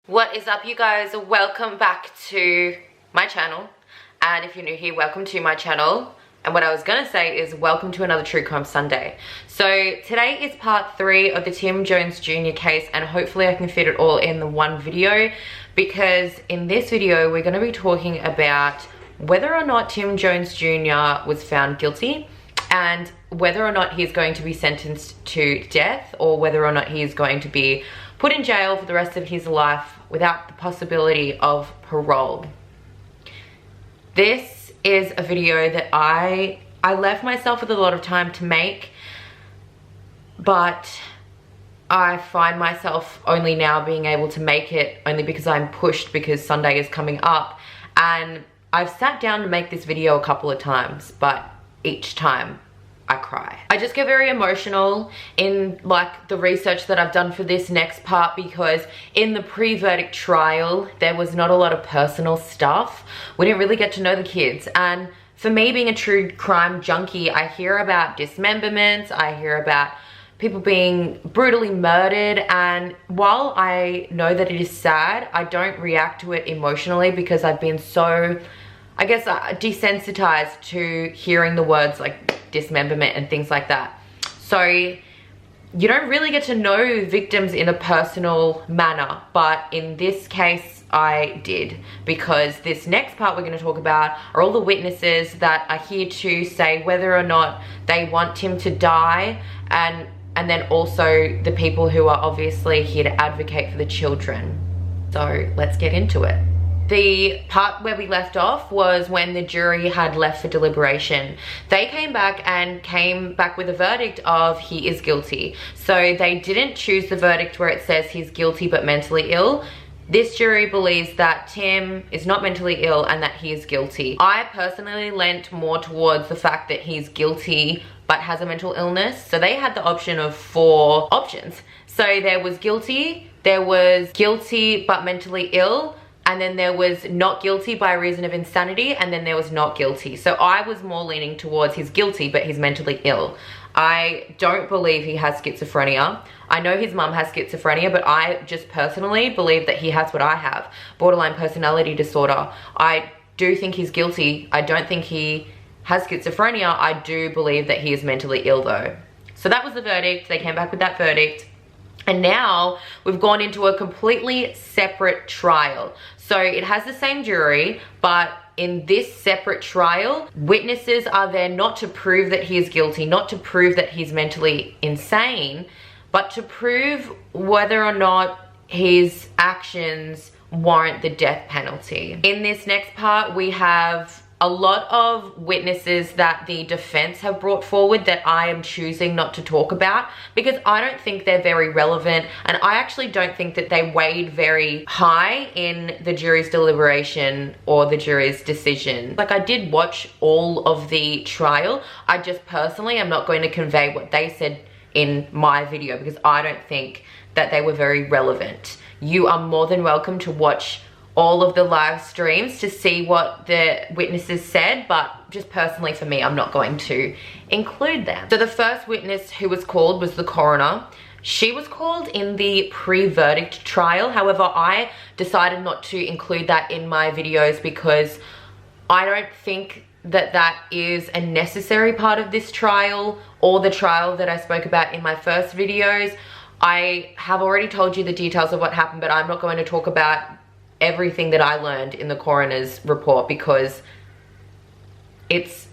What is up, you guys? Welcome back to my channel, and if you're new here, welcome to my channel. And what I was gonna say is welcome to another True Crime Sunday. So today is part 3 of the Tim Jones Jr. case, and hopefully I can fit it all in the one video, because in this video we're gonna be talking about whether or not Tim Jones Jr. was found guilty and whether or not he's going to be sentenced to death, or whether or not he is going to be put in jail for the rest of his life without the possibility of parole. This is a video that I left myself with a lot of time to make, but I find myself only now being able to make it only because I'm pushed, because Sunday is coming up, and I've sat down to make this video a couple of times, but each time I cry. I just get very emotional in like the research that I've done for this next part, because in the pre-verdict trial there was not a lot of personal stuff. We didn't really get to know the kids, and for me, being a true crime junkie, I hear about dismemberments, I hear about people being brutally murdered, and while I know that it is sad, I don't react to it emotionally because I've been so, I guess, desensitized to hearing the words like dismemberment and things like that. So you don't really get to know victims in a personal manner, but in this case I did, because this next part we're going to talk about are all the witnesses that are here to say whether or not they want him to die, and then also the people who are obviously here to advocate for the children. So let's get into it. The part where we left off was when the jury had left for deliberation. They came back with a verdict of he is guilty. So they didn't choose the verdict where it says he's guilty but mentally ill. This jury believes that Tim is not mentally ill and that he is guilty. I personally leant more towards the fact that he's guilty but has a mental illness. So they had the option of 4 options. So there was guilty but mentally ill, and then there was not guilty by reason of insanity, and then there was not guilty. So I was more leaning towards he's guilty but he's mentally ill. I don't believe he has schizophrenia. I know his mum has schizophrenia, but I just personally believe that he has what I have, borderline personality disorder. I do think he's guilty. I don't think he has schizophrenia. I do believe that he is mentally ill though. So that was the verdict. They came back with that verdict. And now we've gone into a completely separate trial. So it has the same jury, but in this separate trial, witnesses are there not to prove that he is guilty, not to prove that he's mentally insane, but to prove whether or not his actions warrant the death penalty. In this next part, we have a lot of witnesses that the defense have brought forward that I am choosing not to talk about, because I don't think they're very relevant, and I actually don't think that they weighed very high in the jury's deliberation or the jury's decision. Like, I did watch all of the trial. I just personally am not going to convey what they said in my video, because I don't think that they were very relevant. You are more than welcome to watch all of the live streams to see what the witnesses said, but just personally for me, I'm not going to include them. So the first witness who was called was the coroner. She was called in the pre-verdict trial. However, I decided not to include that in my videos because I don't think that that is a necessary part of this trial or the trial that I spoke about in my first videos. I have already told you the details of what happened, but I'm not going to talk about everything that I learned in the coroner's report, because it's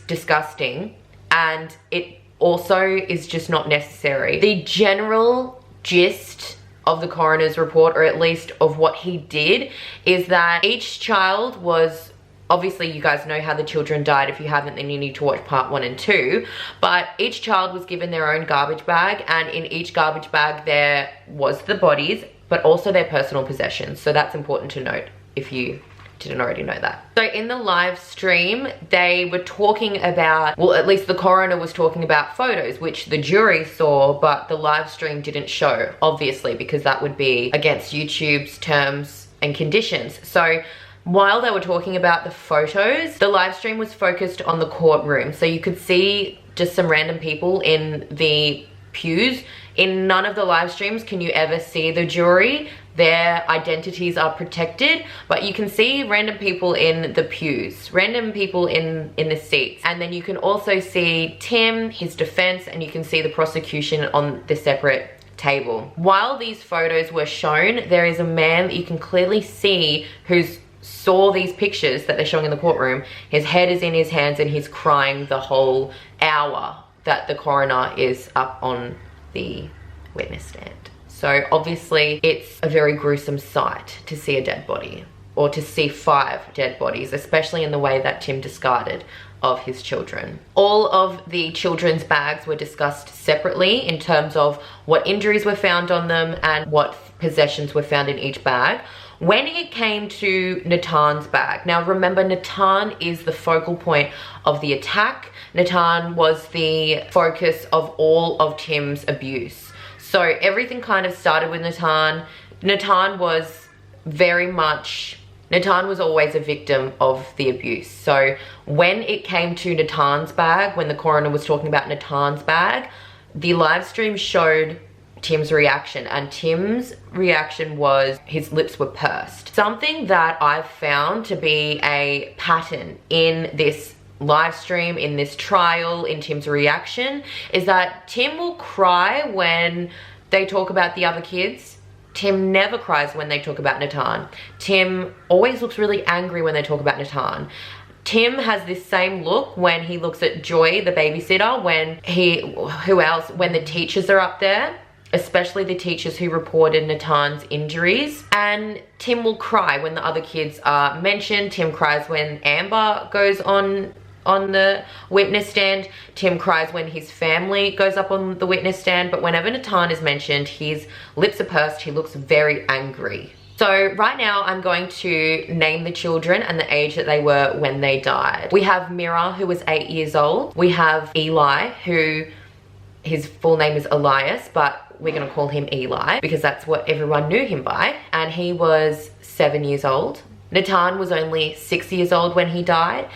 disgusting, and it also is just not necessary. The general gist of the coroner's report, or at least of what he did, is that each child was, obviously you guys know how the children died. If you haven't, then you need to watch part 1 and 2. But each child was given their own garbage bag, and in each garbage bag there was the bodies, but also their personal possessions. So that's important to note if you didn't already know that. So in the live stream, they were talking about, well, at least the coroner was talking about photos, which the jury saw, but the live stream didn't show, obviously, because that would be against YouTube's terms and conditions. So while they were talking about the photos, the live stream was focused on the courtroom. So you could see just some random people in the pews In none of the live streams can you ever see the jury. Their identities are protected, but you can see random people in the pews, random people in the seats. And then you can also see Tim, his defense, and you can see the prosecution on the separate table. While these photos were shown, there is a man that you can clearly see who's saw these pictures that they're showing in the courtroom. His head is in his hands and he's crying the whole hour that the coroner is up on the witness stand. So obviously it's a very gruesome sight to see a dead body, or to see 5 dead bodies, especially in the way that Tim discarded of his children. All of the children's bags were discussed separately in terms of what injuries were found on them and what possessions were found in each bag. When it came to Natan's bag, now remember, Natan is the focal point of the attack. Natan was the focus of all of Tim's abuse. So everything kind of started with Natan. Natan was always a victim of the abuse. So when it came to Natan's bag, when the coroner was talking about Natan's bag, the live stream showed Tim's reaction, and Tim's reaction was his lips were pursed. Something that I've found to be a pattern in this live stream, in this trial, in Tim's reaction, is that Tim will cry when they talk about the other kids. Tim never cries when they talk about Natan. Tim always looks really angry when they talk about Natan. Tim has this same look when he looks at Joy, the babysitter, when the teachers are up there, especially the teachers who reported Natan's injuries. And Tim will cry when the other kids are mentioned. Tim cries when Amber goes on the witness stand. Tim cries when his family goes up on the witness stand. But whenever Natan is mentioned, his lips are pursed. He looks very angry. So right now I'm going to name the children and the age that they were when they died. We have Mira, who was 8 years old. We have Eli, who his full name is Elias, but we're gonna call him Eli because that's what everyone knew him by. And he was 7 years old. Natan was only 6 years old when he died.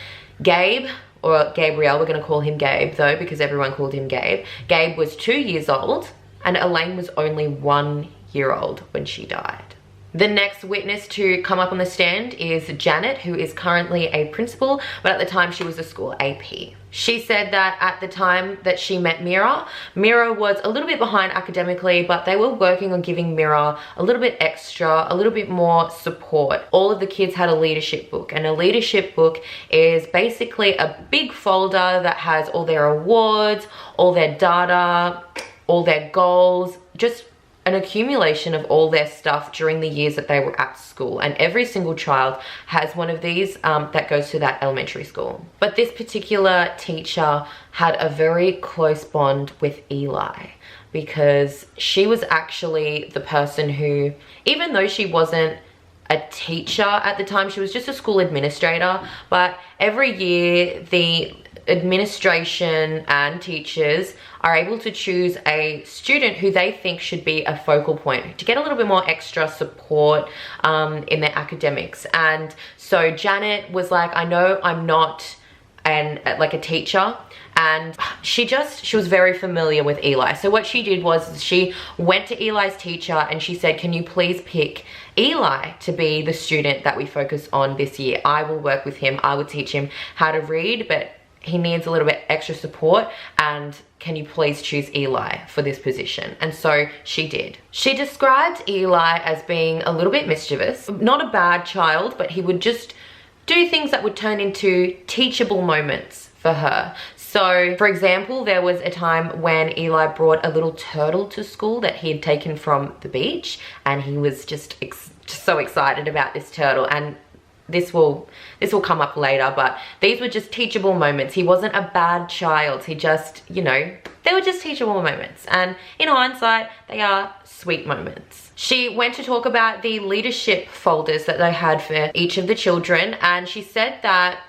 Gabe, or Gabriel, we're gonna call him Gabe though because everyone called him Gabe. Gabe was 2 years old, and Elaine was only 1 year old when she died. The next witness to come up on the stand is Janet, who is currently a principal, but at the time she was a school AP. She said that at the time that she met Mira, Mira was a little bit behind academically, but they were working on giving Mira a little bit extra, a little bit more support. All of the kids had a leadership book, and a leadership book is basically a big folder that has all their awards, all their data, all their goals, just an accumulation of all their stuff during the years that they were at school. And every single child has one of these that goes to that elementary school. But this particular teacher had a very close bond with Eli because she was actually the person who, even though she wasn't a teacher at the time, she was just a school administrator, but every year the administration and teachers are able to choose a student who they think should be a focal point to get a little bit more extra support in their academics. And so Janet was like, I know I'm not like a teacher, and she was very familiar with Eli. So what she did was she went to Eli's teacher and she said, can you please pick Eli to be the student that we focus on this year? I will work with him, I will teach him how to read, but he needs a little bit extra support, and can you please choose Eli for this position? And so she did. She described Eli as being a little bit mischievous, not a bad child, but he would just do things that would turn into teachable moments for her. So for example, there was a time when Eli brought a little turtle to school that he had taken from the beach, and he was just so excited about this turtle. And this will come up later, but these were just teachable moments. He wasn't a bad child. He just, you know, they were just teachable moments. And in hindsight, they are sweet moments. She went to talk about the leadership folders that they had for each of the children. And she said that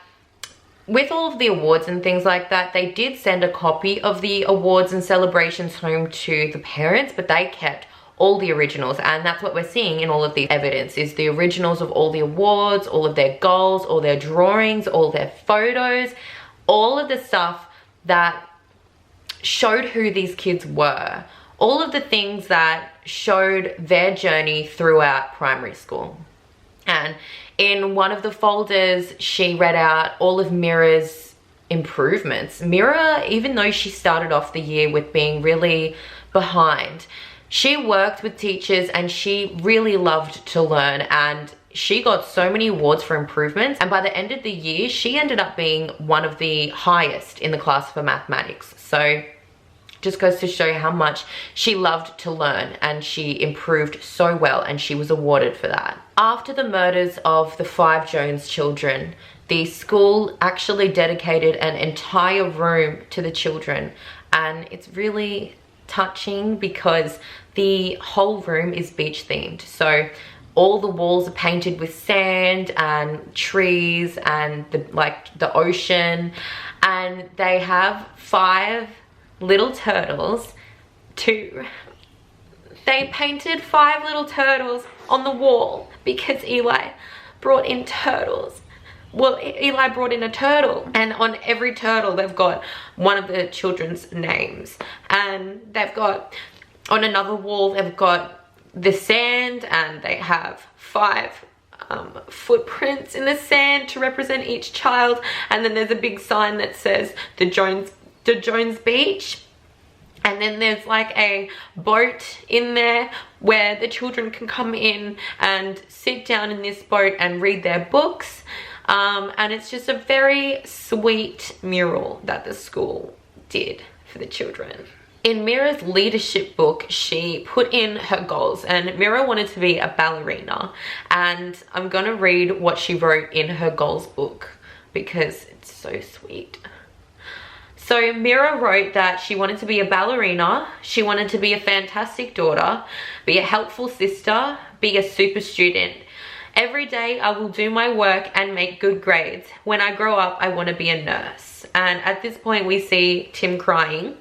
with all of the awards and things like that, they did send a copy of the awards and celebrations home to the parents, but they kept all the originals. And that's what we're seeing in all of the evidence, is the originals of all the awards, all of their goals, all their drawings, all their photos, all of the stuff that showed who these kids were. all of the things that showed their journey throughout primary school. And in one of the folders, she read out all of Mira's improvements. Mira, even though she started off the year with being really behind, she worked with teachers and she really loved to learn, and she got so many awards for improvements. And by the end of the year, she ended up being one of the highest in the class for mathematics. So just goes to show how much she loved to learn, and she improved so well, and she was awarded for that. After the murders of the 5 Jones children, the school actually dedicated an entire room to the children, and it's really touching because the whole room is beach themed. So all the walls are painted with sand and trees and the ocean, and they have 5 little turtles too. They painted 5 little turtles on the wall because Eli brought in turtles. Well, Eli brought in a turtle, and on every turtle they've got one of the children's names, and they've got, on another wall they've got the sand, and they have 5 footprints in the sand to represent each child, and then there's a big sign that says the Jones Beach. And then there's like a boat in there where the children can come in and sit down in this boat and read their books. And it's just a very sweet mural that the school did for the children. In Mira's leadership book, she put in her goals, and Mira wanted to be a ballerina. And I'm gonna read what she wrote in her goals book because it's so sweet. So Mira wrote that she wanted to be a ballerina, she wanted to be a fantastic daughter, be a helpful sister, be a super student. Every day I will do my work and make good grades. When I grow up, I want to be a nurse. And at this point we see Tim crying.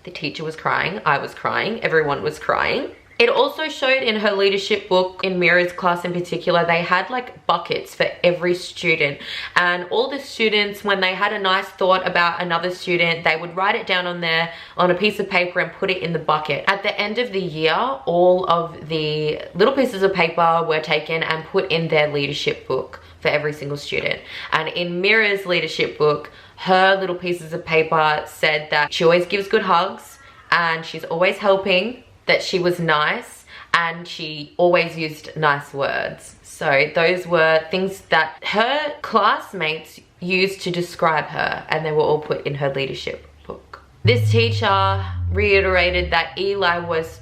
The teacher was crying, I was crying, everyone was crying. It also showed in her leadership book, in Mira's class in particular, they had like buckets for every student, and all the students, when they had a nice thought about another student, they would write it down on a piece of paper and put it in the bucket. At the end of the year, all of the little pieces of paper were taken and put in their leadership book for every single student. And in Mira's leadership book, her little pieces of paper said that she always gives good hugs, and she's always helping, that she was nice, and she always used nice words. So those were things that her classmates used to describe her, and they were all put in her leadership book. This teacher reiterated that Eli was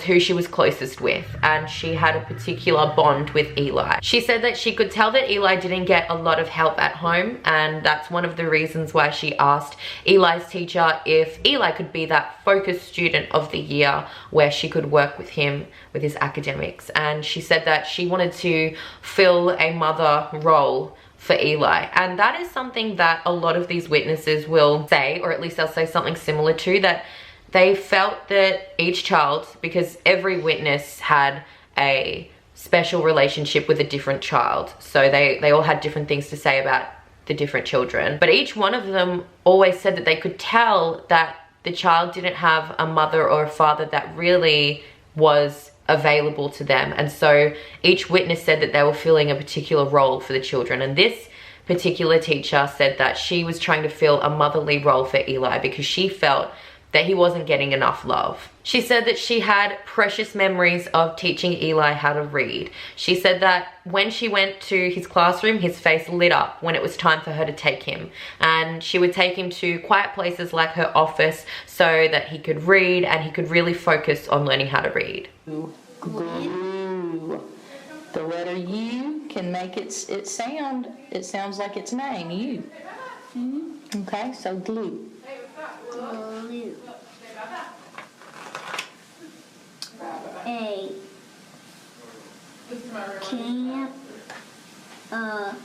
who she was closest with, and she had a particular bond with Eli. She said that she could tell that Eli didn't get a lot of help at home, and that's one of the reasons why she asked Eli's teacher if Eli could be that focused student of the year where she could work with him with his academics. And she said that she wanted to fill a mother role for Eli, and that is something that a lot of these witnesses will say, or at least they'll say something similar to that. They felt that each child, because every witness had a special relationship with a different child, so they all had different things to say about the different children, but each one of them always said that they could tell that the child didn't have a mother or a father that really was available to them. And so each witness said that they were filling a particular role for the children, and this particular teacher said that she was trying to fill a motherly role for Eli because she felt that he wasn't getting enough love. She said that she had precious memories of teaching Eli how to read. She said that when she went to his classroom, his face lit up when it was time for her to take him. And she would take him to quiet places like her office so that he could read and he could really focus on learning how to read. Glue. The letter U can make it sound, it sounds like its name, U. Okay, so glue. Glue. A. Camp. A.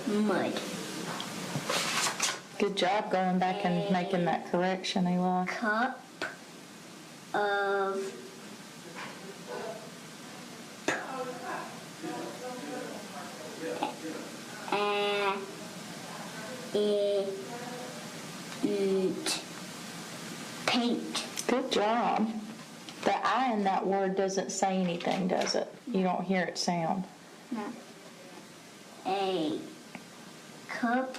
Mud. Good job going back and making that correction, Eli. Cup of and that word doesn't say anything, does it? You don't hear it sound. No. A cup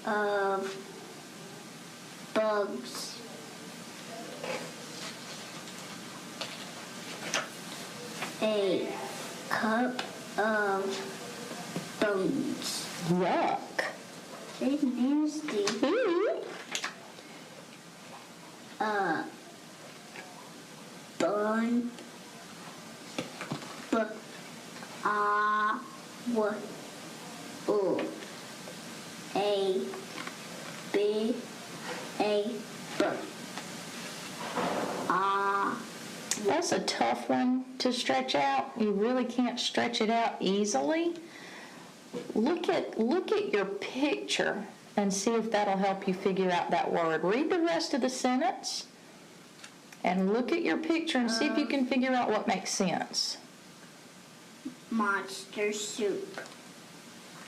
of bugs. A cup of bones. Yuck. It's nasty. Ooh. Bun. But what? Oh. A B A bug. That's a tough one to stretch out. You really can't stretch it out easily. Look at your picture and see if that'll help you figure out that word. Read the rest of the sentence and look at your picture and see if you can figure out what makes sense. Monster soup.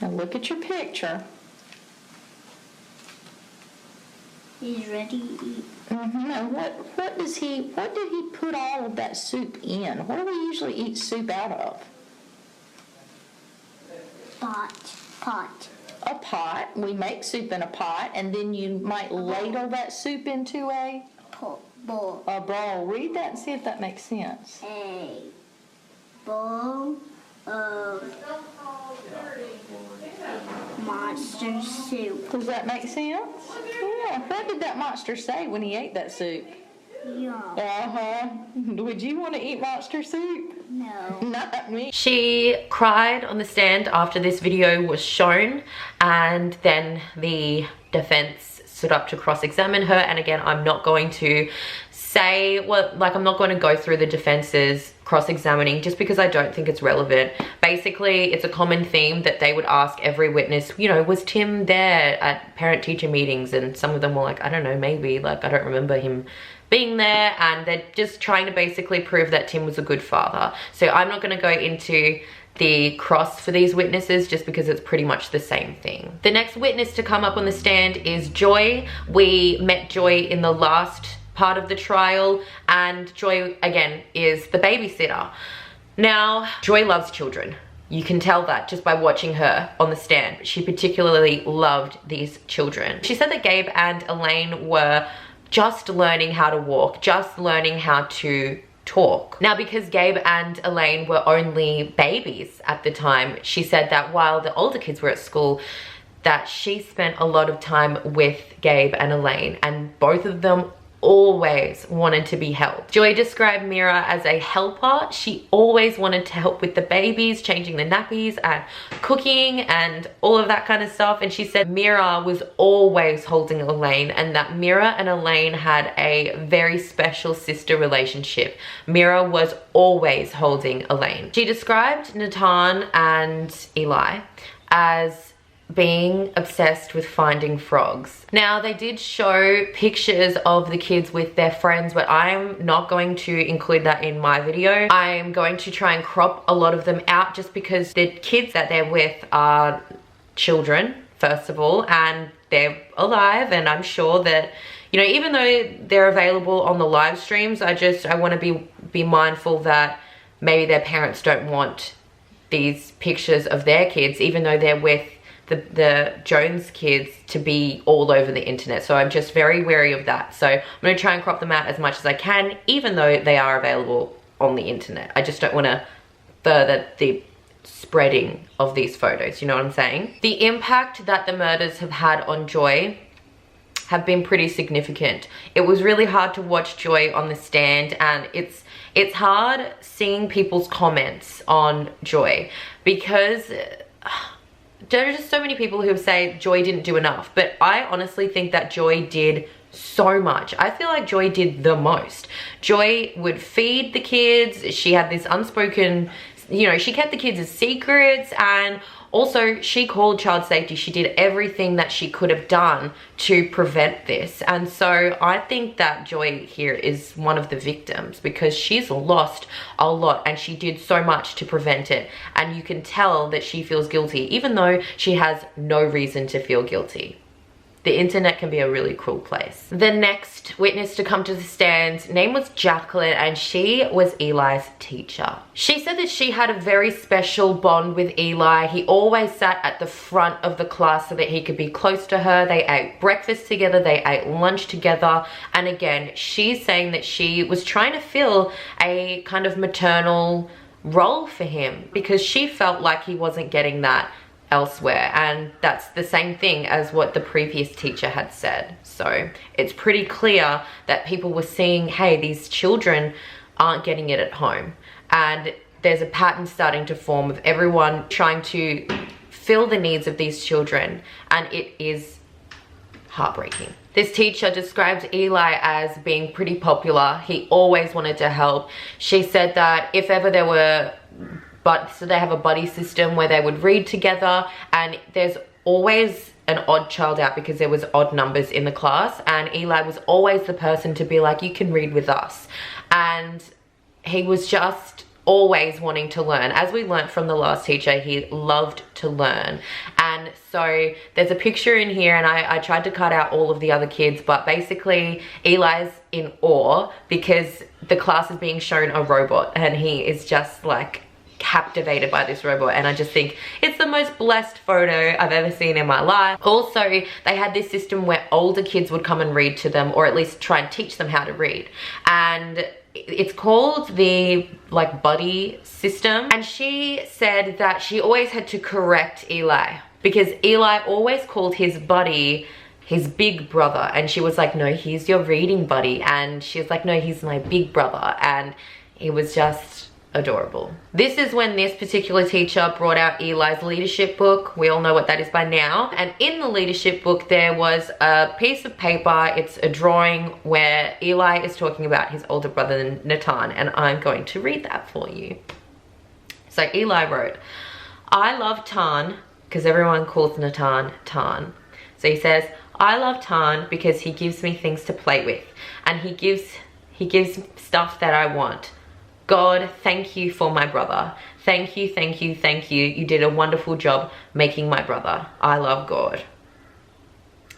Now look at your picture. He's ready to eat. Now what did he put all of that soup in? What do we usually eat soup out of? Pot. A pot. We make soup in a pot, and then you might ladle that soup into a Bowl. a bowl. Read that and see if that makes sense. A bowl of monster soup. Does that make sense? Yeah. What did that monster say when he ate that soup? Yeah. Would you want to eat monster soup? No. Not me. She cried on the stand after this video was shown, and then the defense stood up to cross-examine her. And again, I'm not going to say I'm not going to go through the defense's cross-examining just because I don't think it's relevant. Basically, it's a common theme that they would ask every witness, you know, was Tim there at parent-teacher meetings? And some of them were like, I don't know, maybe, like, I don't remember him being there. And they're just trying to basically prove that Tim was a good father. So I'm not going to go into the cross for these witnesses just because it's pretty much the same thing. The next witness to come up on the stand is Joy. We met Joy in the last part of the trial, and Joy again is the babysitter. Now, Joy loves children. You can tell that just by watching her on the stand. She particularly loved these children. She said that Gabe and Elaine were just learning how to walk, just learning how to talk. Now, because Gabe and Elaine were only babies at the time, she said that while the older kids were at school, that she spent a lot of time with Gabe and Elaine, and both of them always wanted to be helped. Joy described Mira as a helper. She always wanted to help with the babies, changing the nappies and cooking and all of that kind of stuff. And she said Mira was always holding Elaine, and that Mira and Elaine had a very special sister relationship. Mira was always holding Elaine. She described Nathan and Eli as being obsessed with finding frogs. Now, they did show pictures of the kids with their friends, but I'm not going to include that in my video. I'm going to try and crop a lot of them out just because the kids that they're with are children, first of all, and they're alive, and I'm sure that, you know, even though they're available on the live streams, I want to be mindful that maybe their parents don't want these pictures of their kids, even though they're with the Jones kids, to be all over the internet. So I'm just very wary of that. So I'm going to try and crop them out as much as I can, even though they are available on the internet. I just don't want to further the spreading of these photos, you know what I'm saying? The impact that the murders have had on Joy have been pretty significant. It was really hard to watch Joy on the stand, and it's hard seeing people's comments on Joy because there are just so many people who say Joy didn't do enough, but I honestly think that Joy did so much. I feel like Joy did the most. Joy would feed the kids. She had this unspoken, you know, she kept the kids' secrets, and also she called child safety. She did everything that she could have done to prevent this. And so I think that Joy here is one of the victims because she's lost a lot and she did so much to prevent it. And you can tell that she feels guilty, even though she has no reason to feel guilty. The internet can be a really cruel place. The next witness to come to the stand, name was Jacqueline, and she was Eli's teacher. She said that she had a very special bond with Eli. He always sat at the front of the class so that he could be close to her. They ate breakfast together, they ate lunch together. And again, she's saying that she was trying to fill a kind of maternal role for him because she felt like he wasn't getting that elsewhere, and that's the same thing as what the previous teacher had said. So it's pretty clear that people were seeing, hey, these children aren't getting it at home, and there's a pattern starting to form of everyone trying to fill the needs of these children, and it is heartbreaking. This teacher described Eli as being pretty popular. He always wanted to help. She said that if ever there were so they have a buddy system where they would read together, and there's always an odd child out because there was odd numbers in the class, and Eli was always the person to be like, you can read with us. And he was just always wanting to learn. As we learnt from the last teacher, he loved to learn. And so there's a picture in here, and I tried to cut out all of the other kids, but basically Eli's in awe because the class is being shown a robot, and he is just like captivated by this robot, and I just think it's the most blessed photo I've ever seen in my life. Also, they had this system where older kids would come and read to them, or at least try and teach them how to read, and it's called the like buddy system. And she said that she always had to correct Eli because Eli always called his buddy his big brother, and she was like, no, he's your reading buddy, and she was like, no, he's my big brother, and he was just adorable. This is when this particular teacher brought out Eli's leadership book. We all know what that is by now. And in the leadership book, there was a piece of paper. It's a drawing where Eli is talking about his older brother, Nathan, and I'm going to read that for you. So Eli wrote, I love Tan, because everyone calls Nathan Tan. So he says, I love Tan because he gives me things to play with, and he gives stuff that I want. God, thank you for my brother. Thank you, thank you, thank you. You did a wonderful job making my brother. I love God.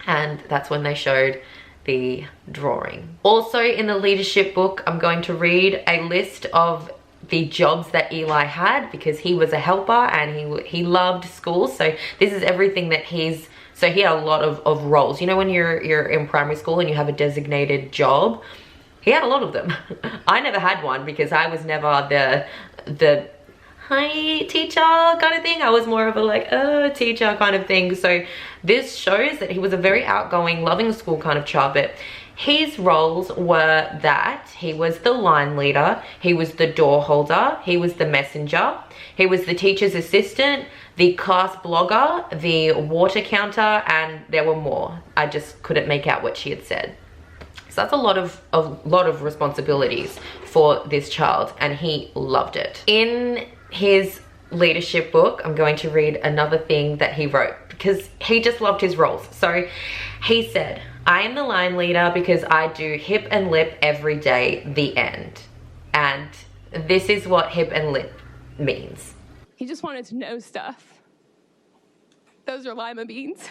And that's when they showed the drawing. Also in the leadership book, I'm going to read a list of the jobs that Eli had because he was a helper and he loved school. So this is everything that so he had a lot of roles. You know when you're in primary school and you have a designated job? He had a lot of them. I never had one because I was never the hi teacher kind of thing. I was more of a like, oh, teacher kind of thing. So this shows that he was a very outgoing, loving school kind of child, but his roles were that he was the line leader, he was the door holder, he was the messenger, he was the teacher's assistant, the class blogger, the water counter, and there were more. I just couldn't make out what she had said. So that's a lot of responsibilities for this child, and he loved it. In his leadership book, I'm going to read another thing that he wrote because he just loved his roles. So he said, I am the line leader because I do hip and lip every day, the end. And this is what hip and lip means. He just wanted to know stuff. Those are lima beans.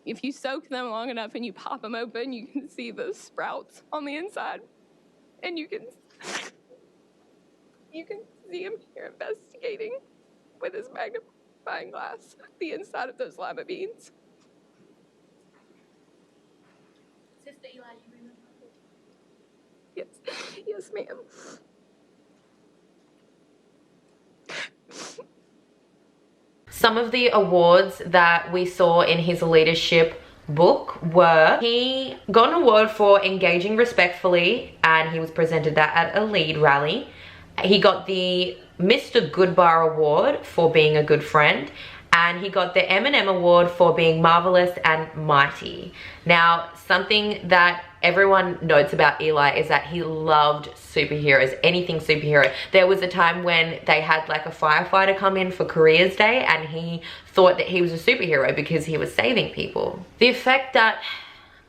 If you soak them long enough and you pop them open, you can see the sprouts on the inside. And you can see him here investigating with his magnifying glass the inside of those lima beans. Sister Eli, you remember? Yes. Yes, ma'am. Some of the awards that we saw in his leadership book were, he got an award for engaging respectfully, and he was presented that at a lead rally. He got the Mr. Goodbar Award for being a good friend, and he got the M&M Award for being marvelous and mighty. Now, something that everyone notes about Eli is that he loved superheroes, anything superhero. There was a time when they had like a firefighter come in for Careers Day, and he thought that he was a superhero because he was saving people. The effect that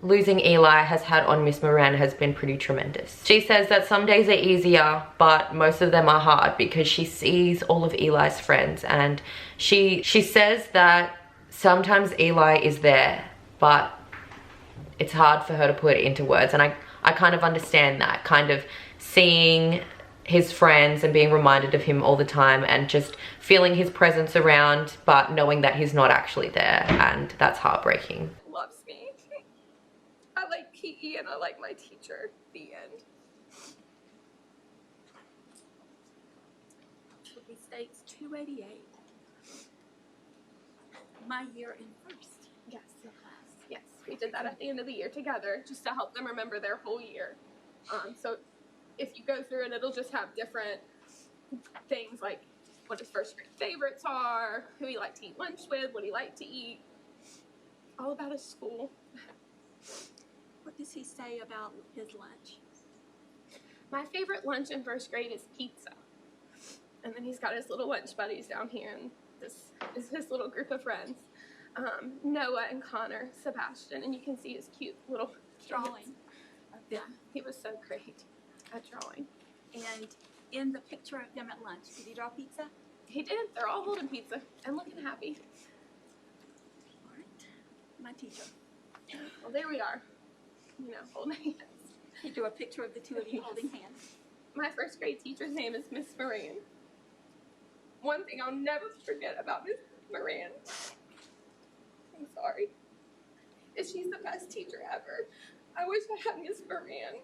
losing Eli has had on Miss Moran has been pretty tremendous. She says that some days are easier, but most of them are hard because she sees all of Eli's friends, and she says that sometimes Eli is there, but it's hard for her to put it into words. And I kind of understand that, kind of seeing his friends and being reminded of him all the time and just feeling his presence around, but knowing that he's not actually there, and that's heartbreaking. Loves me. I like PE and I like my teacher. The end. He states 288. My year in first. Yes. Yes. We did that at the end of the year together just to help them remember their whole year. So if you go through it, it'll just have different things like what his first grade favorites are, who he liked to eat lunch with, what he liked to eat, all about his school. What does he say about his lunch? My favorite lunch in first grade is pizza. And then he's got his little lunch buddies down here, and this is his little group of friends. Noah and Connor, Sebastian, and you can see his cute little Drawing of Yeah, them. he was so great at drawing. And in the picture of them at lunch, did he draw pizza? He did. They're all holding pizza and looking happy. All right. My teacher. Well, there we are. You know, holding hands. He drew a picture of the two of you holding hands. My first grade teacher's name is Miss Moran. One thing I'll never forget about Miss Moran, I'm sorry, is she's the best teacher ever. I wish I had Miss Moran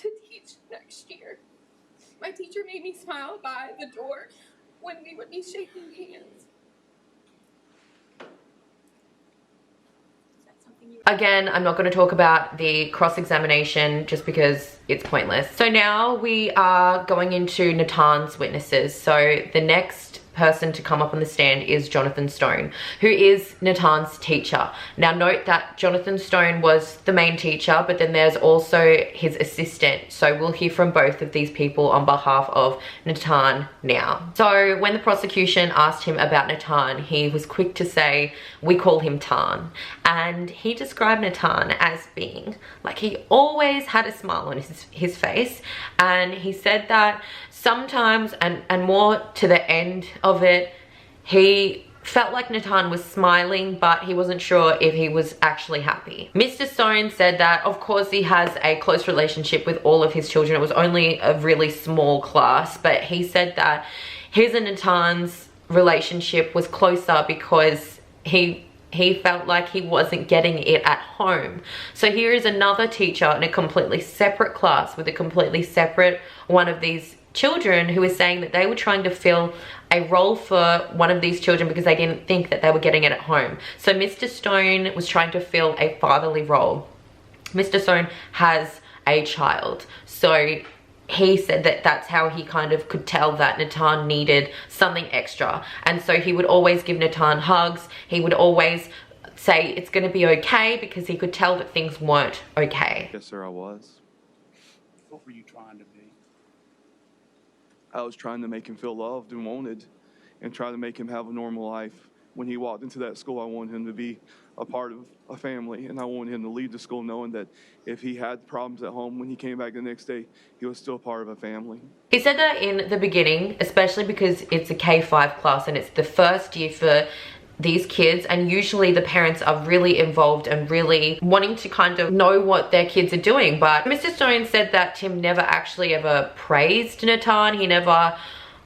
to teach next year. My teacher made me smile by the door when we would be shaking hands. Is that something you Again, I'm not going to talk about the cross-examination just because it's pointless. So now we are going into Natan's witnesses. So the next person to come up on the stand is Jonathan Stone, who is Natan's teacher. Now note that Jonathan Stone was the main teacher, but then there's also his assistant. So we'll hear from both of these people on behalf of Natan now. So when the prosecution asked him about Natan, he was quick to say, "We call him Tan." And he described Natan as being like, he always had a smile on his face. And he said that sometimes, and more to the end of it, he felt like Natan was smiling, but he wasn't sure if he was actually happy. Mr. Stone said that, of course, he has a close relationship with all of his children. It was only a really small class, but he said that his and Natan's relationship was closer because he felt like he wasn't getting it at home. So here is another teacher in a completely separate class with a completely separate one of these children who is saying that they were trying to fill a role for one of these children because they didn't think that they were getting it at home. So Mr. Stone was trying to fill a fatherly role. Mr. Stone has a child. So he said that that's how he kind of could tell that Natan needed something extra. And so he would always give Natan hugs. He would always say it's going to be okay because he could tell that things weren't okay. Yes, sir, I was. What were you trying to be? I was trying to make him feel loved and wanted and try to make him have a normal life. When he walked into that school, I wanted him to be a part of a family, and I wanted him to leave the school knowing that if he had problems at home, when he came back the next day, he was still part of a family. He said that in the beginning, especially because it's a K-5 class and it's the first year for these kids, and usually the parents are really involved and really wanting to kind of know what their kids are doing. But Mr. Stone said that Tim never actually ever praised Natan. He never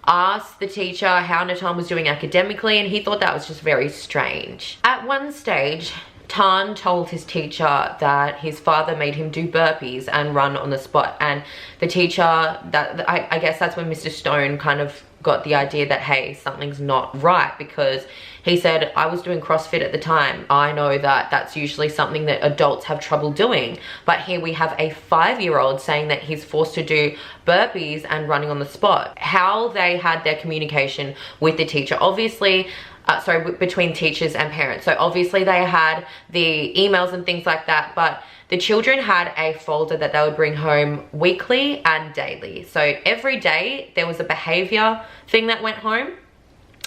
asked the teacher how Natan was doing academically, and he thought that was just very strange. At one stage, Tan told his teacher that his father made him do burpees and run on the spot, and the teacher, I guess that's when Mr. Stone kind of got the idea that, hey, something's not right, because he said, I was doing CrossFit at the time. I know that that's usually something that adults have trouble doing. But here we have a 5-year-old saying that he's forced to do burpees and running on the spot. How they had their communication with the teacher, obviously, between teachers and parents. So obviously they had the emails and things like that, but the children had a folder that they would bring home weekly and daily. So every day there was a behavior thing that went home.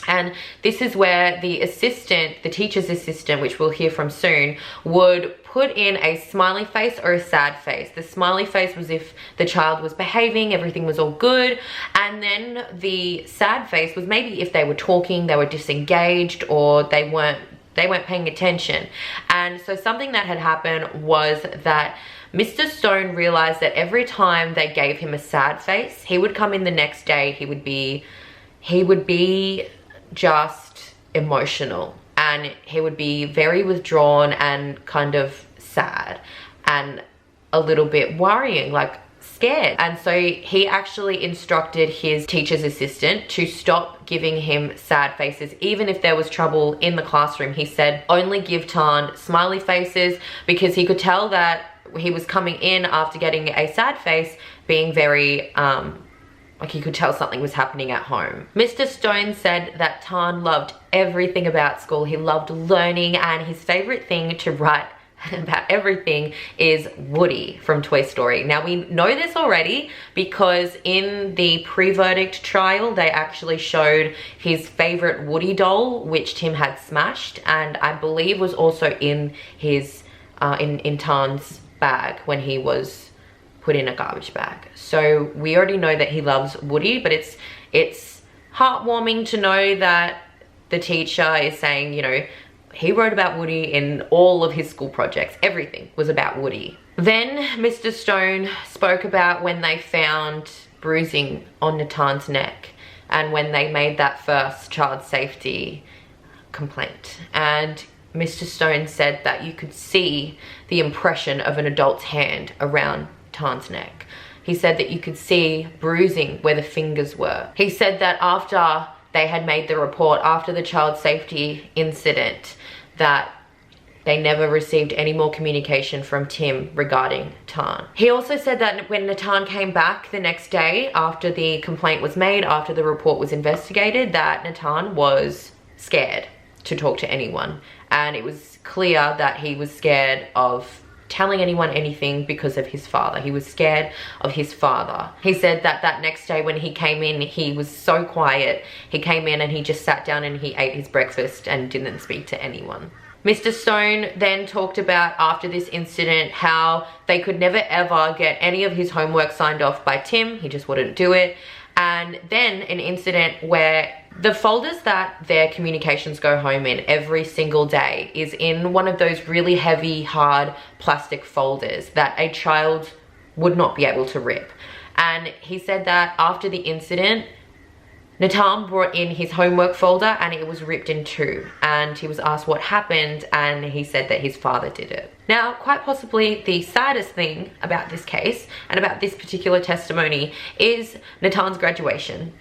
And this is where the assistant, the teacher's assistant, which we'll hear from soon, would put in a smiley face or a sad face. The smiley face was if the child was behaving, everything was all good. And then the sad face was maybe if they were talking, they were disengaged, or they weren't they weren't paying attention. And so something that had happened was that Mr. Stone realized that every time they gave him a sad face, he would come in the next day, he would be just emotional, and he would be very withdrawn and kind of sad and a little bit worrying, like scared. And so he actually instructed his teacher's assistant to stop giving him sad faces, even if there was trouble in the classroom. He said only give Tan smiley faces, because he could tell that he was coming in after getting a sad face, being very like he could tell something was happening at home. Mr. Stone said that Tan loved everything about school. He loved learning, and his favorite thing to write about everything is Woody from Toy Story. Now, we know this already because in the pre-verdict trial, they actually showed his favorite Woody doll, which Tim had smashed, and I believe was also in his in Tan's bag when he was put in a garbage bag. So we already know that he loves Woody, but it's heartwarming to know that the teacher is saying, you know, he wrote about Woody in all of his school projects. Everything was about Woody. Then Mr. Stone spoke about when they found bruising on Natan's neck and when they made that first child safety complaint. And Mr. Stone said that you could see the impression of an adult's hand around Tan's neck. He said that you could see bruising where the fingers were. He said that after they had made the report, after the child safety incident, that they never received any more communication from Tim regarding Tan. He also said that when Natan came back the next day after the complaint was made, after the report was investigated, that Natan was scared to talk to anyone. And it was clear that he was scared of telling anyone anything because of his father. He was scared of his father. He said that that next day when he came in, he was so quiet. He came in and he just sat down and he ate his breakfast and didn't speak to anyone. Mr. Stone then talked about after this incident how they could never ever get any of his homework signed off by Tim. He just wouldn't do it. And then an incident where the folders that their communications go home in every single day is in one of those really heavy, hard plastic folders that a child would not be able to rip. And he said that after the incident, Natan brought in his homework folder and it was ripped in two. And he was asked what happened and he said that his father did it. Now, quite possibly the saddest thing about this case and about this particular testimony is Natan's graduation.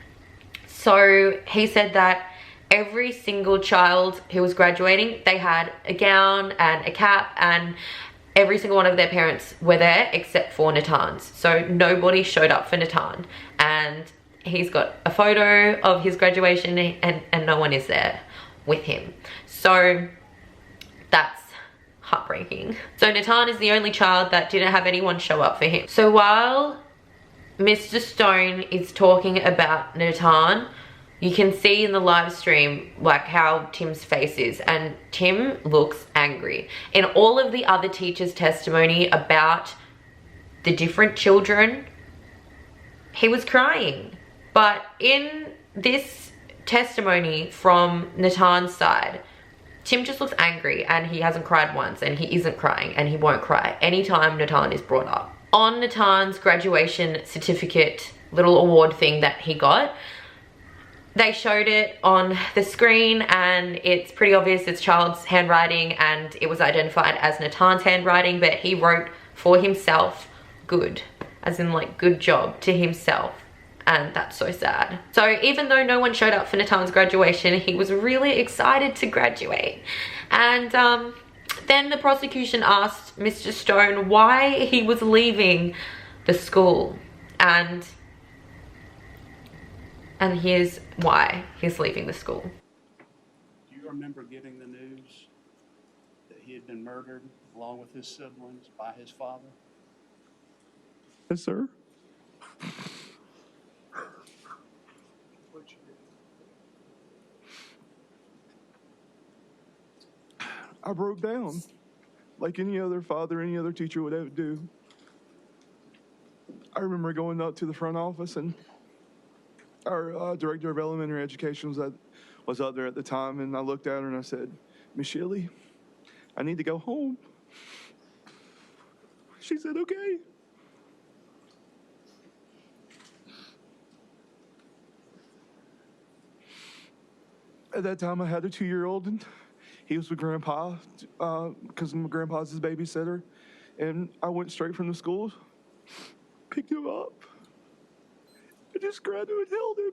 So he said that every single child who was graduating, they had a gown and a cap, and every single one of their parents were there except for Natan's. So nobody showed up for Natan. And he's got a photo of his graduation and no one is there with him. So that's heartbreaking. So Natan is the only child that didn't have anyone show up for him. So while Mr. Stone is talking about Natan, you can see in the live stream like how Tim's face is, and Tim looks angry. In all of the other teachers' testimony about the different children, he was crying. But in this testimony from Natan's side, Tim just looks angry and he hasn't cried once and he isn't crying and he won't cry anytime Natan is brought up. On Natan's graduation certificate little award thing that he got, they showed it on the screen and it's pretty obvious it's child's handwriting and it was identified as Natan's handwriting, but he wrote for himself good, as in like good job to himself. And that's so sad. So even though no one showed up for Natan's graduation, he was really excited to graduate. And then the prosecution asked Mr. Stone why he was leaving the school. And here's why he's leaving the school. Do you remember getting the news that he had been murdered along with his siblings by his father? Yes, sir. I broke down like any other father, any other teacher would ever do. I remember going up to the front office and our director of elementary education was up there at the time, and I looked at her and I said, Miss Shelley, I need to go home. She said, okay. At that time, I had a 2-year-old, and he was with Grandpa because my grandpa's his babysitter. And I went straight from the school, picked him up, and just grabbed him and held him.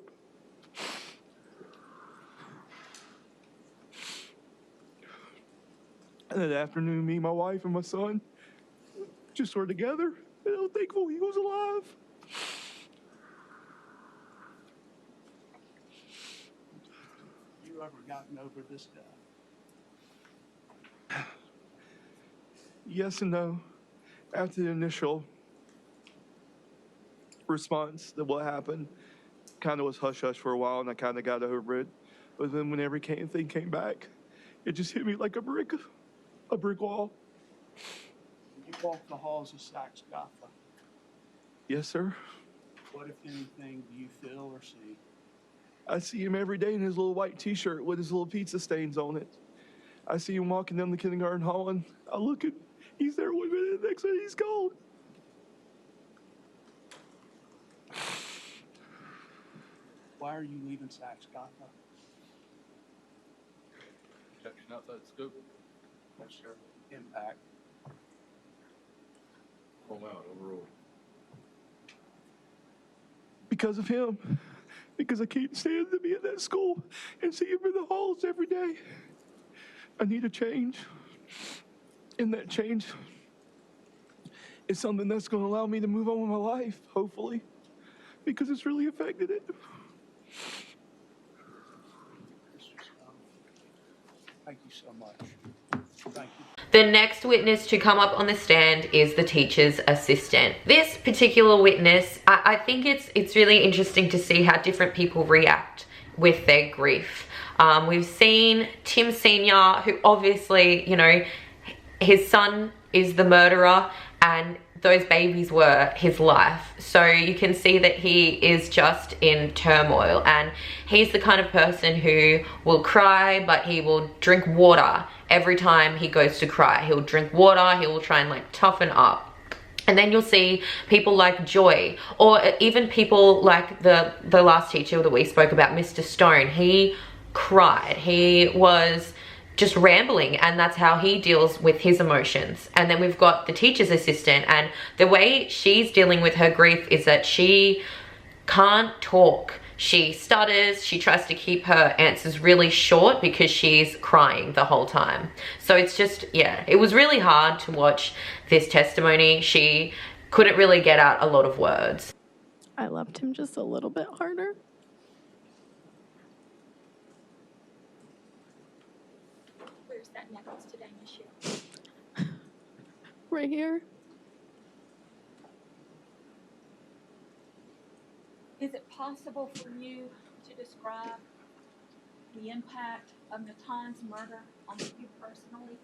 And that afternoon, me, my wife, and my son just were together, and I'm thankful he was alive. You ever gotten over this death? Yes and no. After the initial response that what happened, kind of was hush-hush for a while, and I kind of got over it. But then when everything came back, it just hit me like a brick wall. You walk the halls of Saks Gotha. Yes, sir. What, if anything, do you feel or see? I see him every day in his little white T-shirt with his little pizza stains on it. I see him walking down the kindergarten hall, and I look at, he's there 1 minute, the next minute he's gone. Why are you leaving Saks Gotha? Protection outside scope. Yes, sir. Impact. Home out overall. Because of him. Because I can't stand to be in that school and see him in the halls every day. I need a change. And that change is something that's going to allow me to move on with my life, hopefully. Because it's really affected it. Thank you so much. Thank you. The next witness to come up on the stand is the teacher's assistant. This particular witness, I think it's really interesting to see how different people react with their grief. We've seen Tim Sr., who obviously, you know, his son is the murderer and those babies were his life. So you can see that he is just in turmoil, and he's the kind of person who will cry, but he will drink water every time he goes to cry. He'll drink water, he will try and like toughen up. And then you'll see people like Joy, or even people like the last teacher that we spoke about, Mr. Stone. He cried, he was just rambling, and that's how he deals with his emotions. And then we've got the teacher's assistant, and the way she's dealing with her grief is that she can't talk. She stutters, she tries to keep her answers really short because she's crying the whole time. So it's just, yeah, it was really hard to watch this testimony. She couldn't really get out a lot of words. I loved him just a little bit harder. Where's that necklace today, Michelle? Right here. Is it possible for you to describe the impact of Natan's murder on you personally?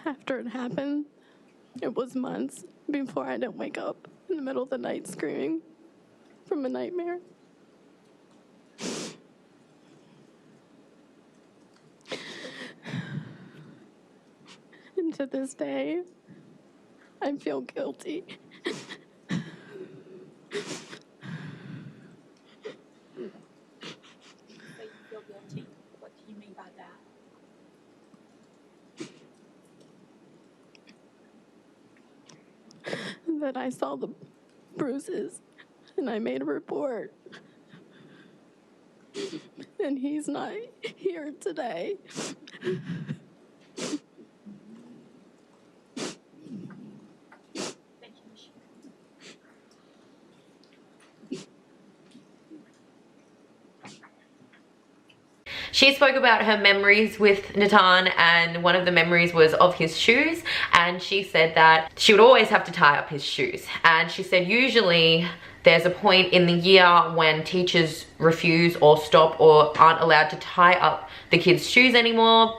After it happened, it was months before I didn't wake up in the middle of the night screaming from a nightmare. And to this day, I feel guilty. Say you feel guilty. What do you mean by that? That I saw the bruises and I made a report. And he's not here today. Thank you, Michelle. She spoke about her memories with Natan, and one of the memories was of his shoes, and she said that she would always have to tie up his shoes. And she said usually there's a point in the year when teachers refuse or stop or aren't allowed to tie up the kids' shoes anymore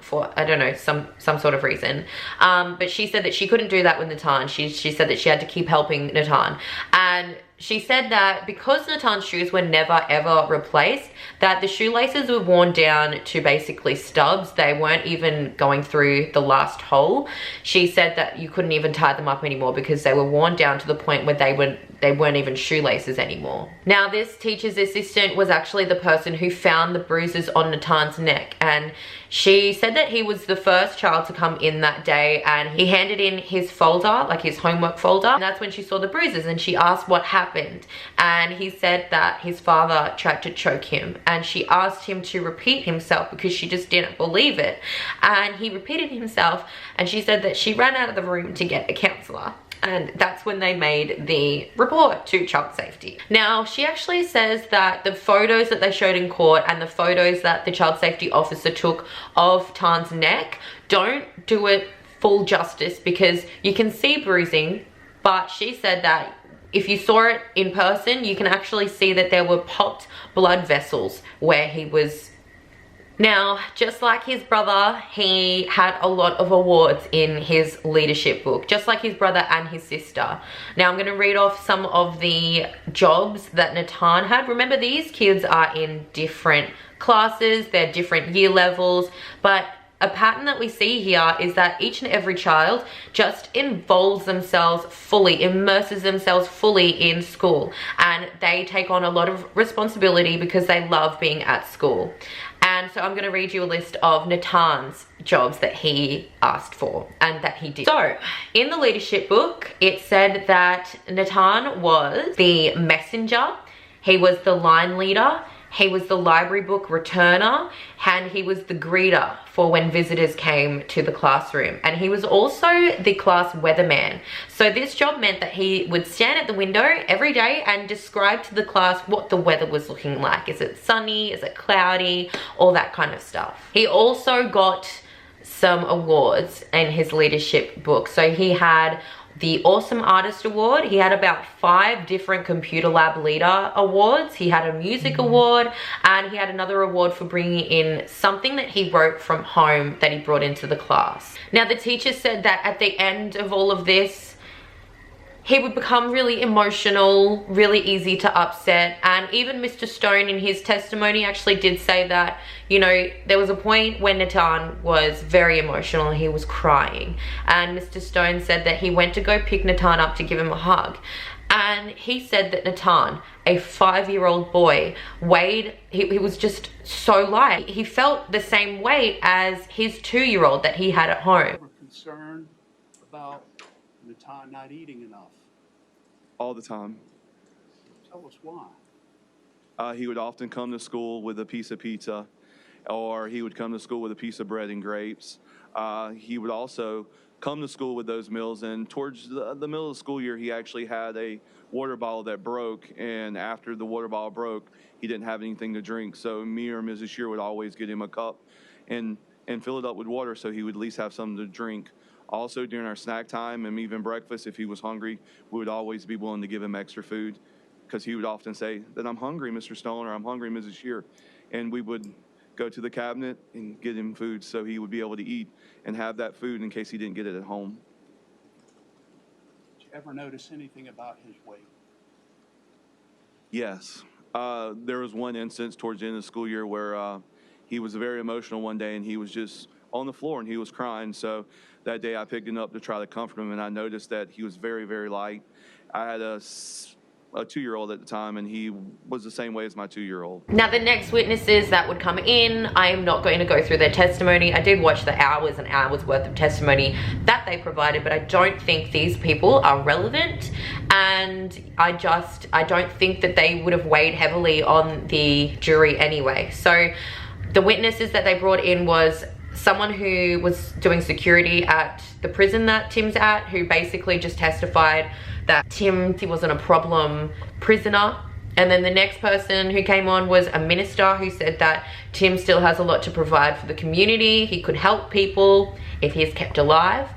for, I don't know, some sort of reason. But she said that she couldn't do that with Natan. She said that she had to keep helping Natan. And she said that because Natan's shoes were never ever replaced, that the shoelaces were worn down to basically stubs. They weren't even going through the last hole. She said that you couldn't even tie them up anymore because they were worn down to the point where they weren't even shoelaces anymore. Now, this teacher's assistant was actually the person who found the bruises on Natan's neck, and she said that he was the first child to come in that day, and he handed in his folder, like his homework folder, and that's when she saw the bruises, and she asked what happened, and he said that his father tried to choke him, and she asked him to repeat himself because she just didn't believe it, and he repeated himself, and she said that she ran out of the room to get a counselor. And that's when they made the report to child safety. Now, she actually says that the photos that they showed in court and the photos that the child safety officer took of Tan's neck don't do it full justice because you can see bruising, but she said that if you saw it in person, you can actually see that there were popped blood vessels where he was. Now, just like his brother, he had a lot of awards in his leadership book, just like his brother and his sister. Now, I'm going to read off some of the jobs that Natan had. Remember, these kids are in different classes, they're different year levels, but a pattern that we see here is that each and every child just involves themselves fully, immerses themselves fully in school, and they take on a lot of responsibility because they love being at school. And so I'm going to read you a list of Natan's jobs that he asked for and that he did. So in the leadership book, it said that Natan was the messenger, he was the line leader, he was the library book returner, and he was the greeter for when visitors came to the classroom. And he was also the class weatherman. So this job meant that he would stand at the window every day and describe to the class what the weather was looking like. Is it sunny? Is it cloudy? All that kind of stuff. He also got some awards in his leadership book. So he had the Awesome Artist Award. He had about 5 different Computer Lab Leader Awards. He had a Music Award, and he had another award for bringing in something that he wrote from home that he brought into the class. Now, the teacher said that at the end of all of this, he would become really emotional, really easy to upset, and even Mr. Stone in his testimony actually did say that, you know, there was a point when Natan was very emotional and he was crying, and Mr. Stone said that he went to go pick Natan up to give him a hug, and he said that Natan, a 5-year-old boy, weighed, he was just so light. He felt the same weight as his 2-year-old that he had at home. We're concerned about Natan not eating enough. All the time. Tell us why. He would often come to school with a piece of pizza, or he would come to school with a piece of bread and grapes. He would also come to school with those meals, and towards the middle of the school year, he actually had a water bottle that broke, and after the water bottle broke, he didn't have anything to drink, so me or Mrs. Shear would always get him a cup and fill it up with water so he would at least have something to drink. Also, during our snack time and even breakfast, if he was hungry, we would always be willing to give him extra food because he would often say that I'm hungry, Mr. Stone, or I'm hungry, Mrs. Shear. And we would go to the cabinet and get him food so he would be able to eat and have that food in case he didn't get it at home. Did you ever notice anything about his weight? Yes. There was one instance towards the end of the school year where he was very emotional one day and he was just on the floor and he was crying. So that day I picked him up to try to comfort him, and I noticed that he was very, very light. I had a 2-year-old at the time, and he was the same way as my 2-year-old. Now, the next witnesses that would come in, I am not going to go through their testimony. I did watch the hours and hours worth of testimony that they provided, but I don't think these people are relevant, and I don't think that they would have weighed heavily on the jury anyway. So the witnesses that they brought in was someone who was doing security at the prison that Tim's at, who basically just testified that he wasn't a problem prisoner. And then the next person who came on was a minister who said that Tim still has a lot to provide for the community. He could help people if he is kept alive.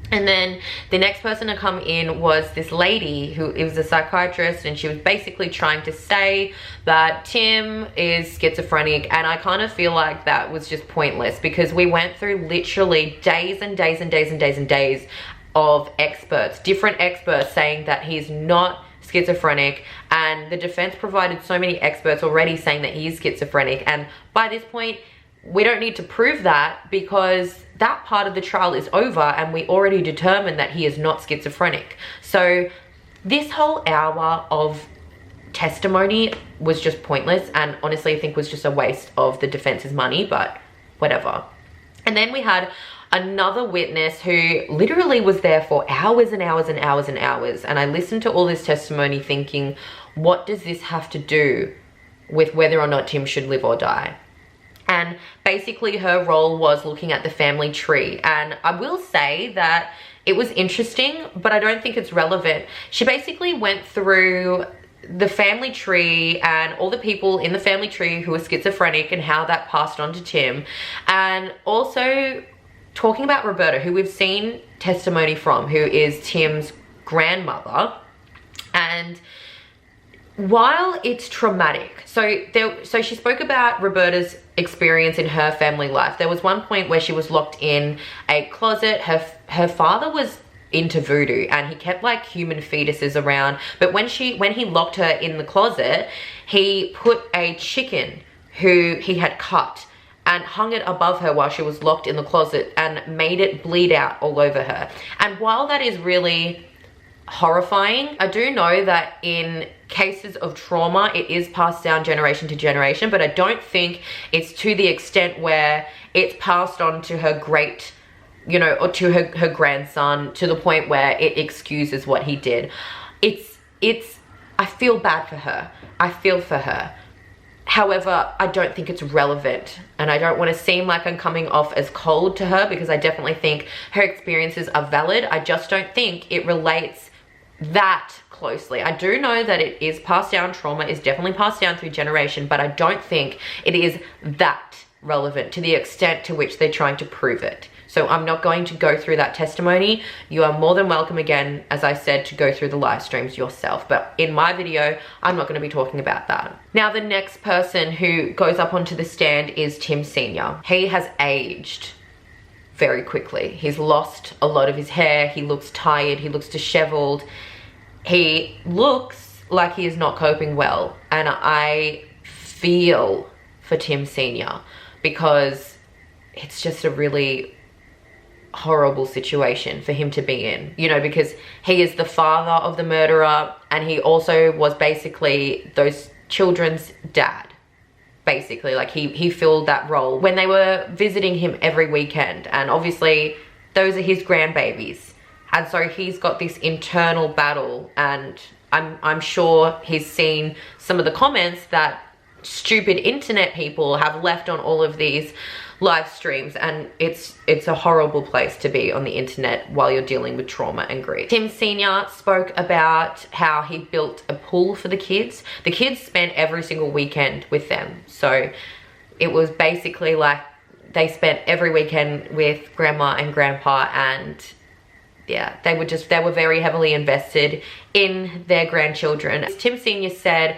And then the next person to come in was this lady who, it was a psychiatrist, and she was basically trying to say that Tim is schizophrenic. And I kind of feel like that was just pointless, because we went through literally days and days and days and days and days of experts, different experts saying that he's not schizophrenic, and the defense provided so many experts already saying that he is schizophrenic. And by this point, we don't need to prove that, because that part of the trial is over and we already determined that he is not schizophrenic. So this whole hour of testimony was just pointless, and honestly I think was just a waste of the defense's money, but whatever. And then we had another witness who literally was there for hours and hours and hours and hours, and I listened to all this testimony thinking, what does this have to do with whether or not Tim should live or die? And basically her role was looking at the family tree. And I will say that it was interesting, but I don't think it's relevant. She basically went through the family tree and all the people in the family tree who were schizophrenic and how that passed on to Tim. And also talking about Roberta, who we've seen testimony from, who is Tim's grandmother. And while it's traumatic, so she spoke about Roberta's experience in her family life. There was one point where she was locked in a closet. Her father was into voodoo, and he kept like human fetuses around. But when he locked her in the closet, he put a chicken who he had cut and hung it above her while she was locked in the closet and made it bleed out all over her. And while that is really horrifying, I do know that in cases of trauma it is passed down generation to generation, but I don't think it's to the extent where it's passed on to her great, you know, or to her grandson, to the point where it excuses what he did. I feel bad for her. I feel for her. However, I don't think it's relevant, and I don't want to seem like I'm coming off as cold to her, because I definitely think her experiences are valid. I just don't think it relates that closely. I do know that it is passed down, trauma is definitely passed down through generation, but I don't think it is that relevant to the extent to which they're trying to prove it. So I'm not going to go through that testimony. You are more than welcome, again, as I said, to go through the live streams yourself. But in my video, I'm not going to be talking about that. Now, the next person who goes up onto the stand is Tim Sr. He has aged very quickly. He's lost a lot of his hair. He looks tired. He looks disheveled. He looks like he is not coping well. And I feel for Tim Sr. because it's just a really horrible situation for him to be in, you know, because he is the father of the murderer, and he also was basically those children's dad. Basically, like he filled that role when they were visiting him every weekend, and obviously those are his grandbabies, and so he's got this internal battle. And I'm sure he's seen some of the comments that stupid internet people have left on all of these live streams, and it's a horrible place to be on the internet while you're dealing with trauma and grief. Tim Sr. spoke about how he built a pool for the kids. The kids spent every single weekend with them, so it was basically like they spent every weekend with grandma and grandpa, and yeah, they were very heavily invested in their grandchildren. Tim Sr. said,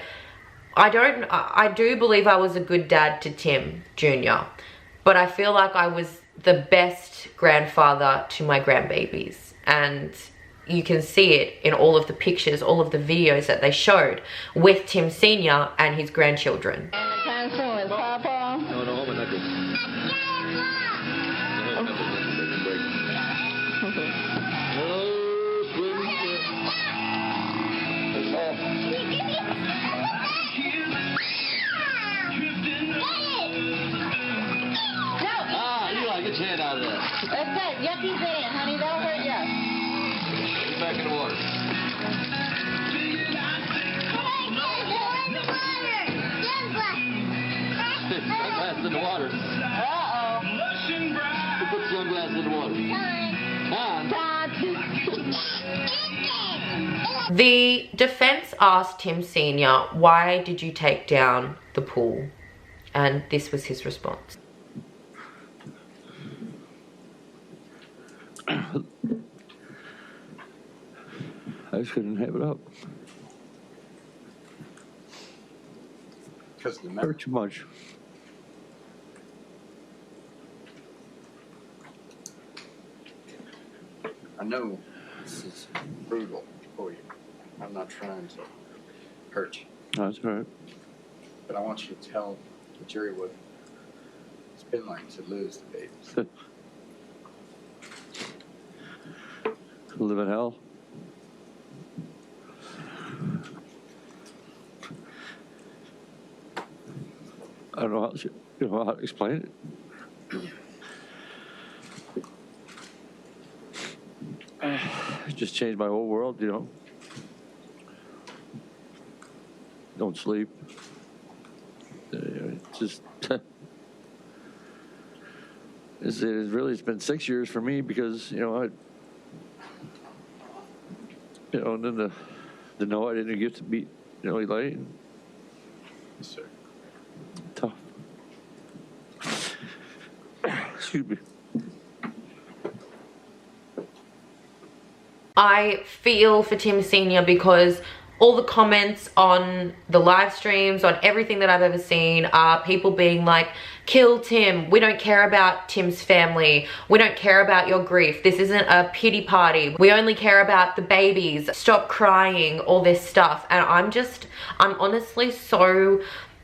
I do believe I was a good dad to Tim Jr., but I feel like I was the best grandfather to my grandbabies. And you can see it in all of the pictures, all of the videos that they showed with Tim Sr. and his grandchildren. Get your head out of there. That's good. Yup, keep it in, honey. That'll hurt you. Get back in the water. Sunglasses in the water. Uh-oh. Put sunglasses in the water. The defense asked Tim Sr., why did you take down the pool? And this was his response. just couldn't have it up. Because the Hurt too much. I know this is brutal for you. I'm not trying to hurt you. No, that's all right. But I want you to tell the jury what it's been like to lose the babies. Live in hell. I don't know how to explain it. It just changed my whole world, Don't sleep. Just it's been 6 years for me because and then the no, I didn't get to beat Elaine. Yes, sir. Tough. Excuse me. I feel for Tim Sr. because all the comments on the live streams, on everything that I've ever seen, are people being like, kill Tim, we don't care about Tim's family, we don't care about your grief, this isn't a pity party, we only care about the babies, stop crying, all this stuff. And I'm honestly so,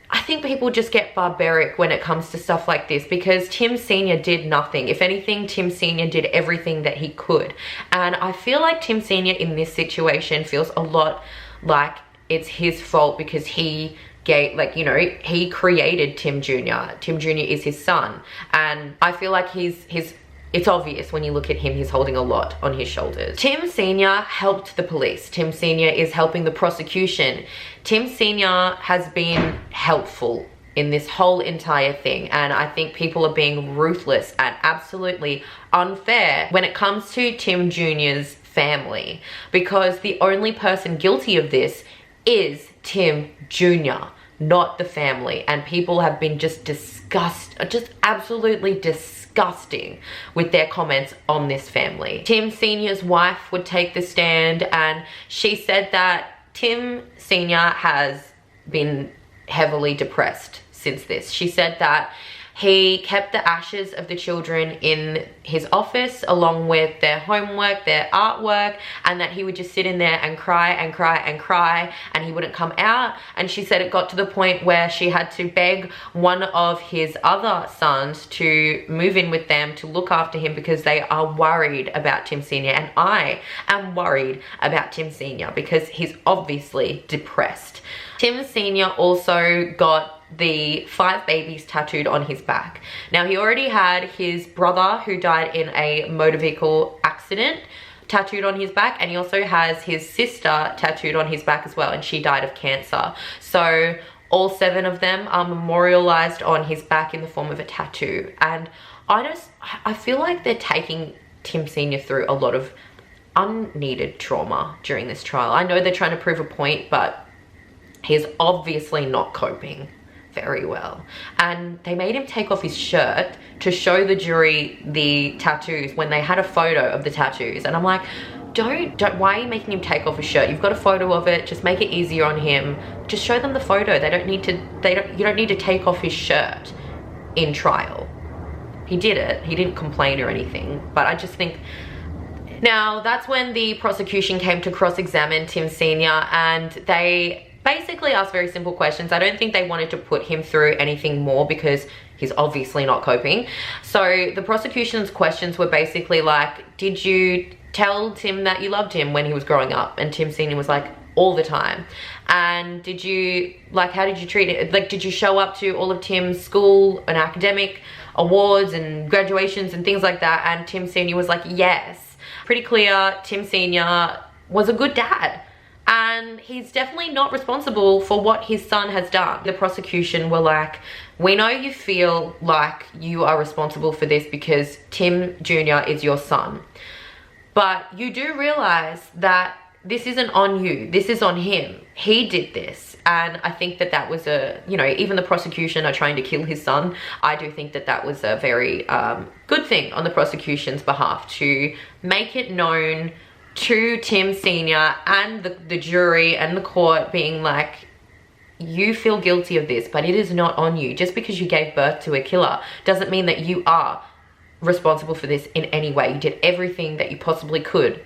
I think people just get barbaric when it comes to stuff like this because Tim Sr. did nothing. If anything, Tim Sr. did everything that he could. And I feel like Tim Sr. in this situation feels a lot like it's his fault because he he created Tim Jr. Tim Jr. is his son. And I feel like it's obvious when you look at him, he's holding a lot on his shoulders. Tim Sr. helped the police. Tim Sr. is helping the prosecution. Tim Sr. has been helpful in this whole entire thing. And I think people are being ruthless and absolutely unfair when it comes to Tim Jr.'s family, because the only person guilty of this is Tim Jr., not the family. And people have been just absolutely disgusting with their comments on this family. Tim Sr.'s wife would take the stand and she said that Tim Sr. has been heavily depressed since this. She said that he kept the ashes of the children in his office along with their homework, their artwork, and that he would just sit in there and cry and cry and cry and he wouldn't come out. And she said it got to the point where she had to beg one of his other sons to move in with them to look after him because they are worried about Tim Sr. And I am worried about Tim Sr. because he's obviously depressed. Tim Sr. also got the 5 babies tattooed on his back. Now, he already had his brother who died in a motor vehicle accident tattooed on his back, and he also has his sister tattooed on his back as well, and she died of cancer. So all 7 of them are memorialized on his back in the form of a tattoo. And I feel like they're taking Tim Sr. through a lot of unneeded trauma during this trial. I know they're trying to prove a point, but he's obviously not coping very well. And they made him take off his shirt to show the jury the tattoos when they had a photo of the tattoos. And I'm like, don't, why are you making him take off his shirt? You've got a photo of it, just make it easier on him. Just show them the photo. You don't need to take off his shirt in trial. He did it, he didn't complain or anything, but I just think, now that's when the prosecution came to cross-examine Tim Sr. and they basically asked very simple questions. I don't think they wanted to put him through anything more because he's obviously not coping. So the prosecution's questions were basically like, did you tell Tim that you loved him when he was growing up? And Tim Sr. was like, all the time. And did you, how did you treat it? Did you show up to all of Tim's school and academic awards and graduations and things like that? And Tim Sr. was like, yes. Pretty clear, Tim Sr. was a good dad. And he's definitely not responsible for what his son has done. The prosecution were like, we know you feel like you are responsible for this because Tim Jr. is your son. But you do realize that this isn't on you, this is on him. He did this. And I think that that was even the prosecution are trying to kill his son. I do think that that was a very good thing on the prosecution's behalf to make it known to Tim Sr. and the jury and the court being like, you feel guilty of this, but it is not on you. Just because you gave birth to a killer doesn't mean that you are responsible for this in any way. You did everything that you possibly could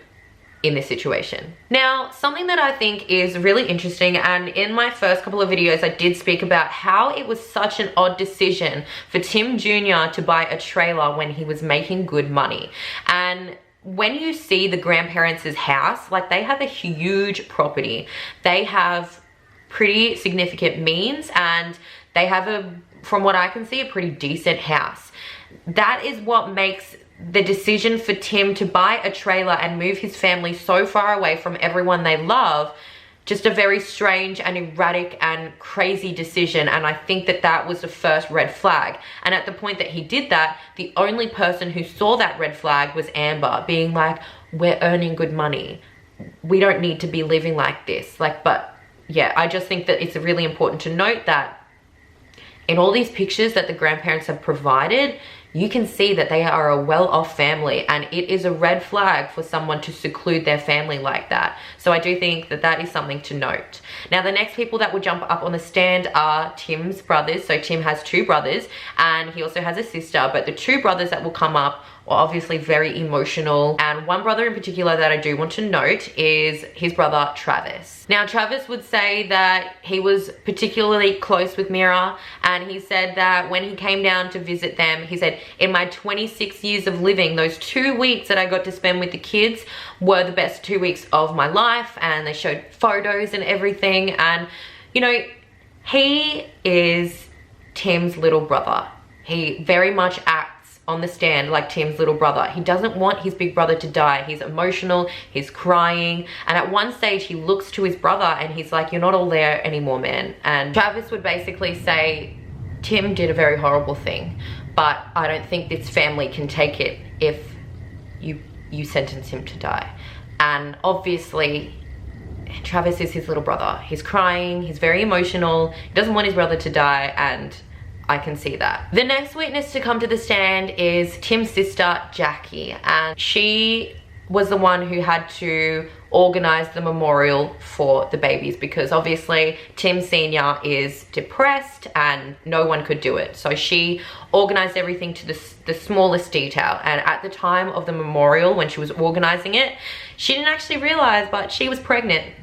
in this situation. Now, something that I think is really interesting, and in my first couple of videos I did speak about how it was such an odd decision for Tim Jr. to buy a trailer when he was making good money. And when you see the grandparents' house, like, they have a huge property. They have pretty significant means, and they have from what I can see, a pretty decent house. That is what makes the decision for Tim to buy a trailer and move his family so far away from everyone they love just a very strange and erratic and crazy decision. And I think that that was the first red flag. And at the point that he did that, the only person who saw that red flag was Amber, being like, we're earning good money, we don't need to be living like this. Like, but yeah, I just think that it's really important to note that in all these pictures that the grandparents have provided, you can see that they are a well-off family, and it is a red flag for someone to seclude their family like that. So I do think that that is something to note. Now, the next people that will jump up on the stand are Tim's brothers. So Tim has 2 brothers, and he also has a sister, but the 2 brothers that will come up are obviously very emotional. And one brother in particular that I do want to note is his brother Travis. Now, Travis would say that he was particularly close with Mira, and he said that when he came down to visit them, he said, in my 26 years of living, those 2 weeks that I got to spend with the kids were the best 2 weeks of my life. And they showed photos and everything. And, you know, he is Tim's little brother. He very much acts on the stand like Tim's little brother. He doesn't want his big brother to die. He's emotional, he's crying, and at one stage he looks to his brother and he's like, you're not all there anymore, man. And Travis would basically say, Tim did a very horrible thing, but I don't think this family can take it if you sentence him to die. And obviously Travis is his little brother. He's crying, he's very emotional, he doesn't want his brother to die, and I can see that. The next witness to come to the stand is Tim's sister, Jackie, and she was the one who had to organize the memorial for the babies, because obviously Tim Sr. is depressed and no one could do it. So she organized everything to the smallest detail. And at the time of the memorial, when she was organizing it, she didn't actually realize, but she was pregnant.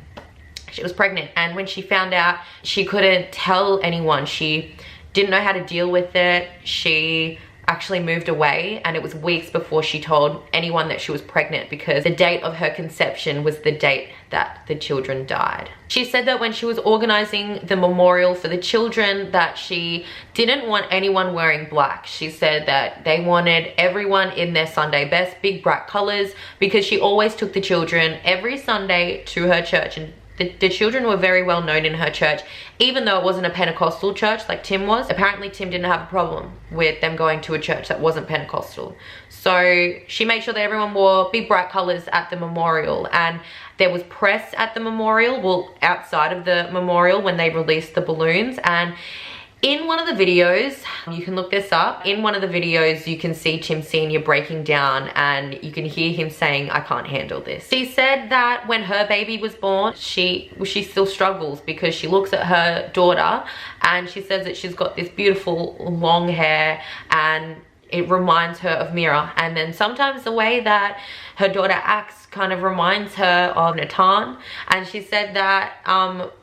She was pregnant, and when she found out, she couldn't tell anyone. She didn't know how to deal with it. She actually moved away, and it was weeks before she told anyone that she was pregnant, because the date of her conception was the date that the children died. She said that when she was organizing the memorial for the children, that she didn't want anyone wearing black. She said that they wanted everyone in their Sunday best, big bright colors, because she always took the children every Sunday to her church, and the children were very well known in her church, even though it wasn't a Pentecostal church like Tim was. Apparently Tim didn't have a problem with them going to a church that wasn't Pentecostal. So she made sure that everyone wore big bright colors at the memorial, and there was press at the memorial, well, outside of the memorial when they released the balloons. And in one of the videos, you can look this up, in one of the videos you can see Tim Sr. breaking down, and you can hear him saying, I can't handle this. She said that when her baby was born, she still struggles, because she looks at her daughter and she says that she's got this beautiful long hair and it reminds her of Mira. And then sometimes the way that her daughter acts kind of reminds her of Natan. And she said that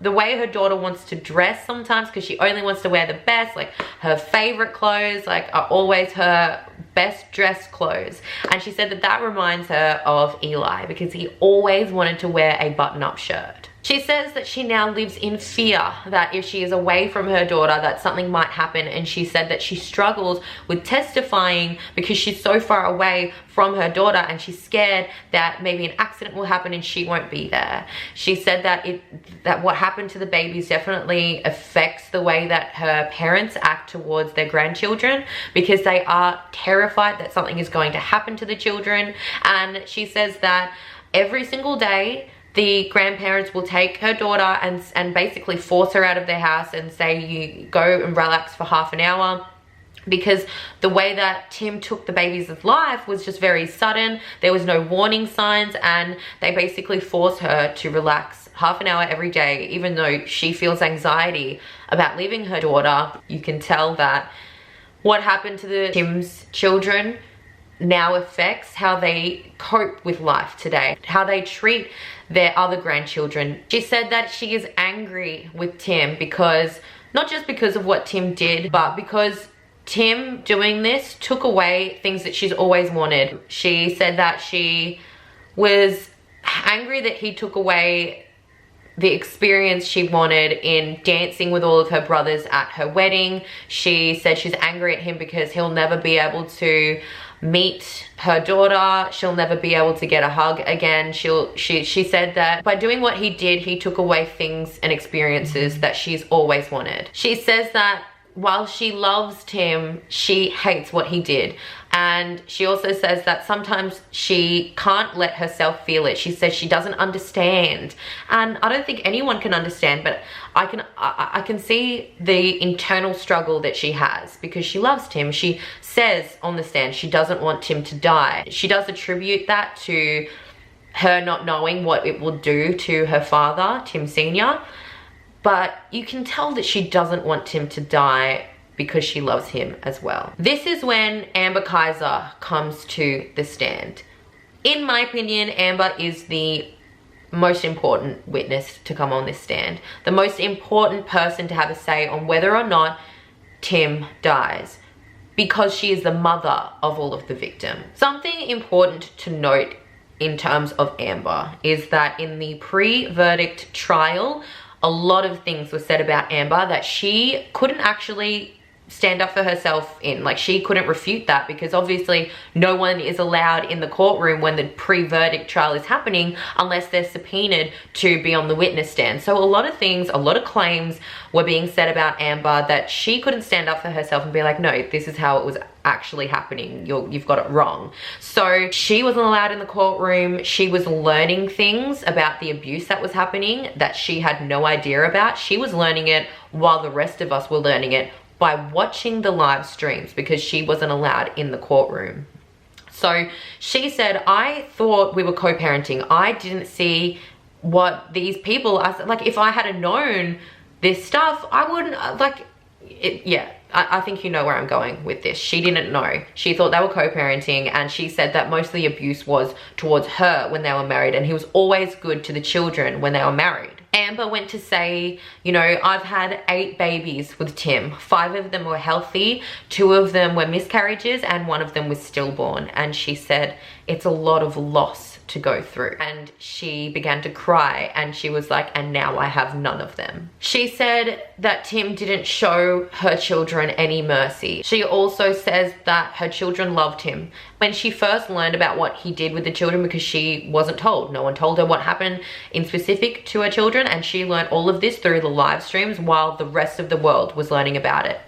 the way her daughter wants to dress sometimes, because she only wants to wear the best, like her favorite clothes like are always her best dressed clothes. And she said that that reminds her of Eli, because he always wanted to wear a button-up shirt. She says that she now lives in fear that if she is away from her daughter, that something might happen. And she said that she struggles with testifying because she's so far away from her daughter, and she's scared that maybe an accident will happen and she won't be there. She said that what happened to the babies definitely affects the way that her parents act towards their grandchildren, because they are terrified that something is going to happen to the children. And she says that every single day, the grandparents will take her daughter and basically force her out of their house and say, you go and relax for half an hour. because the way that Tim took the baby's life was just very sudden. There was no warning signs, and they basically forced her to relax half an hour every day, even though she feels anxiety about leaving her daughter. You can tell that what happened to Tim's children now affects how they cope with life today, how they treat their other grandchildren. She said that she is angry with Tim because, not just because of what Tim did, but because Tim doing this took away things that she's always wanted. She said that she was angry that he took away the experience she wanted in dancing with all of her brothers at her wedding. She said she's angry at him because he'll never be able to meet her daughter. She'll never be able to get a hug again. She said that by doing what he did, he took away things and experiences that she's always wanted. She says that while she loves Tim, she hates what he did. And she also says that sometimes she can't let herself feel it. She says she doesn't understand. And I don't think anyone can understand, but I can see the internal struggle that she has because she loves Tim. She says on the stand she doesn't want Tim to die. She does attribute that to her not knowing what it will do to her father, Tim Sr. But you can tell that she doesn't want Tim to die because she loves him as well. This is when Amber Kaiser comes to the stand. In my opinion, Amber is the most important witness to come on this stand. The most important person to have a say on whether or not Tim dies, because she is the mother of all of the victims. Something important to note in terms of Amber is that in the pre-verdict trial, a lot of things were said about Amber that she couldn't actually stand up for herself in. Like, she couldn't refute that because obviously no one is allowed in the courtroom when the pre-verdict trial is happening unless they're subpoenaed to be on the witness stand. So a lot of things, a lot of claims were being said about Amber that she couldn't stand up for herself and be like, no, this is how it was actually happening. You've got it wrong. So she wasn't allowed in the courtroom. She was learning things about the abuse that was happening that she had no idea about. She was learning it while the rest of us were learning it by watching the live streams because she wasn't allowed in the courtroom. So she said, I thought we were co-parenting. I didn't see what these people, like, if I had known this stuff, I wouldn't, like, yeah, I think you know where I'm going with this. She didn't know. She thought they were co-parenting, and she said that most of the abuse was towards her when they were married, and he was always good to the children when they were married. Amber went to say, you know, I've had 8 babies with Tim. 5 of them were healthy, 2 of them were miscarriages, and 1 of them was stillborn. And she said, it's a lot of loss to go through. And she began to cry, and she was like, and now I have none of them. She said that Tim didn't show her children any mercy. She also says that her children loved him. When she first learned about what he did with the children, because she wasn't told, no one told her what happened in specific to her children, and she learned all of this through the live streams while the rest of the world was learning about it.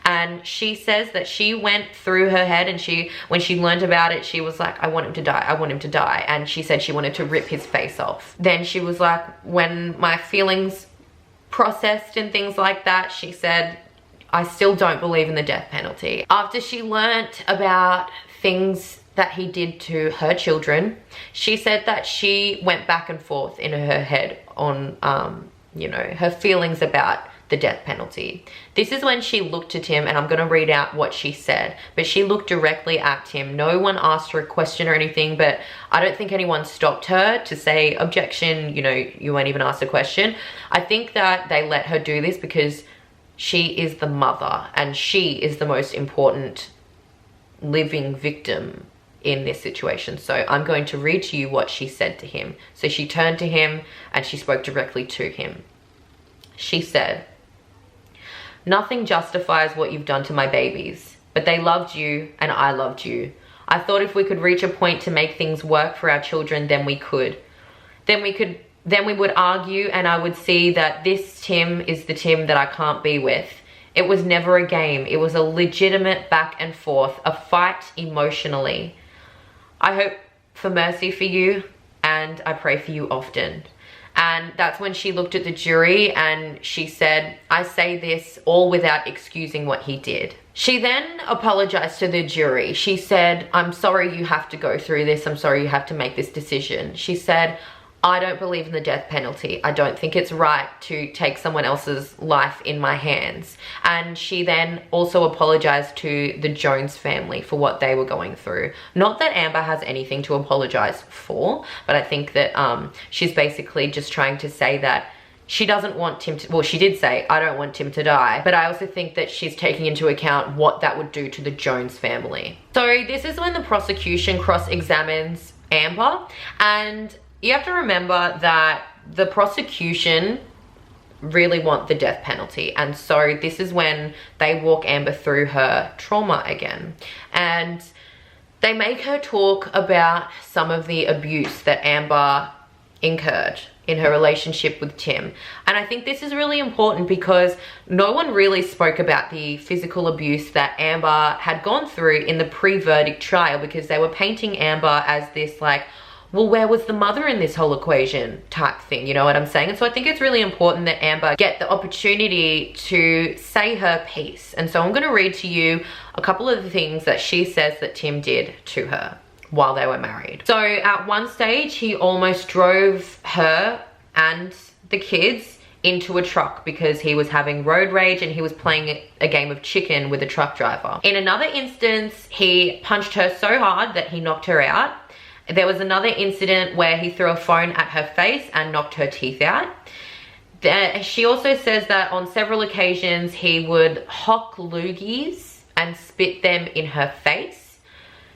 And she says that she went through her head, and when she learned about it, she was like, I want him to die, I want him to die. And she said she wanted to rip his face off. Then she was like, when my feelings processed and things like that, she said, I still don't believe in the death penalty. After she learnt about things that he did to her children, she said that she went back and forth in her head on, you know, her feelings about the death penalty. This is when she looked at him, and I'm going to read out what she said, but she looked directly at him. No one asked her a question or anything, but I don't think anyone stopped her to say, objection, you know, you weren't even asked a question. I think that they let her do this because she is the mother, and she is the most important living victim in this situation. So I'm going to read to you what she said to him. So she turned to him and she spoke directly to him. She said, nothing justifies what you've done to my babies, but they loved you and I loved you. I thought if we could reach a point to make things work for our children, then we could. Then we would argue, and I would see that this Tim is the Tim that I can't be with. It was never a game. It was a legitimate back and forth, a fight emotionally. I hope for mercy for you, and I pray for you often. And that's when she looked at the jury and she said, "I say this all without excusing what he did." She then apologized to the jury. She said, "I'm sorry you have to go through this. I'm sorry you have to make this decision." She said, "I don't believe in the death penalty. I don't think it's right to take someone else's life in my hands." And she then also apologized to the Jones family for what they were going through. Not that Amber has anything to apologize for, but I think that she's basically just trying to say that she doesn't want Tim to, well, she did say, "I don't want Tim to die," but I also think that she's taking into account what that would do to the Jones family. So this is when the prosecution cross-examines Amber, and you have to remember that the prosecution really want the death penalty, and so this is when they walk Amber through her trauma again, and they make her talk about some of the abuse that Amber incurred in her relationship with Tim. And I think this is really important because no one really spoke about the physical abuse that Amber had gone through in the pre-verdict trial, because they were painting Amber as this like, well, where was the mother in this whole equation type thing, you know what I'm saying? And so I think it's really important that Amber get the opportunity to say her piece. And so I'm gonna read to you a couple of the things that she says that Tim did to her while they were married. So at one stage, he almost drove her and the kids into a truck because he was having road rage and he was playing a game of chicken with a truck driver. In another instance, he punched her so hard that he knocked her out. There was another incident where he threw a phone at her face and knocked her teeth out. She also says that on several occasions he would hock loogies and spit them in her face.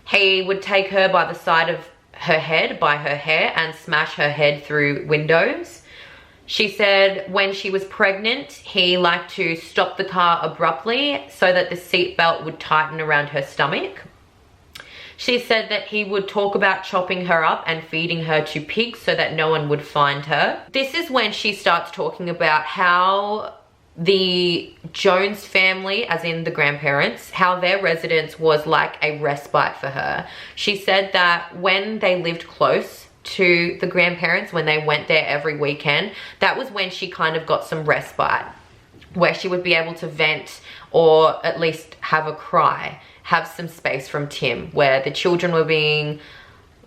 He would take her by the side of her head, by her hair, and smash her head through windows. She said when she was pregnant, he liked to stop the car abruptly so that the seatbelt would tighten around her stomach. She said that he would talk about chopping her up and feeding her to pigs so that no one would find her. This is when she starts talking about how the Jones family, as in the grandparents, how their residence was like a respite for her. She said that when they lived close to the grandparents, when they went there every weekend, that was when she kind of got some respite, where she would be able to vent or at least have a cry, have some space from Tim, where the children were being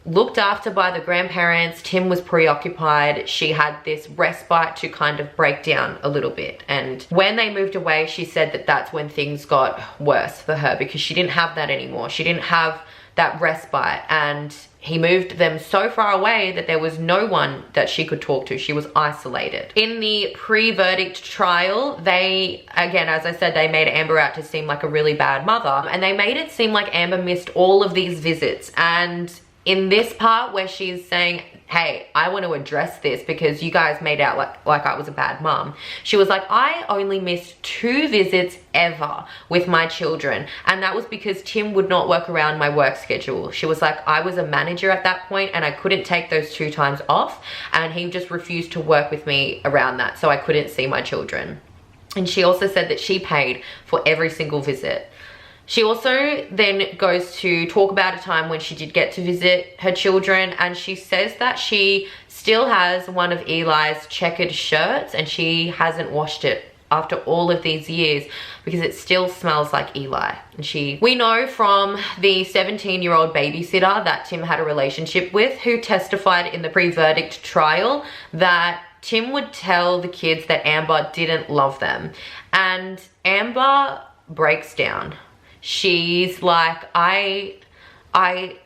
looked after by the grandparents. Tim was preoccupied. She had this respite to kind of break down a little bit. And when they moved away, she said that that's when things got worse for her because she didn't have that anymore. She didn't have that respite, and he moved them so far away that there was no one that she could talk to. She was isolated. In the pre-verdict trial, they, again, as I said, they made Amber out to seem like a really bad mother, and they made it seem like Amber missed all of these visits. And in this part where she's saying, hey, I want to address this because you guys made out like I was a bad mom, she was like, I only missed 2 visits ever with my children, and that was because Tim would not work around my work schedule. She was like, I was a manager at that point and I couldn't take those 2 times off, and he just refused to work with me around that, so I couldn't see my children. And she also said that she paid for every single visit. She also then goes to talk about a time when she did get to visit her children, and she says that she still has one of Eli's checkered shirts and she hasn't washed it after all of these years because it still smells like Eli. And we know from the 17-year-old babysitter that Tim had a relationship with, who testified in the pre-verdict trial, that Tim would tell the kids that Amber didn't love them. And Amber breaks down. She's like, I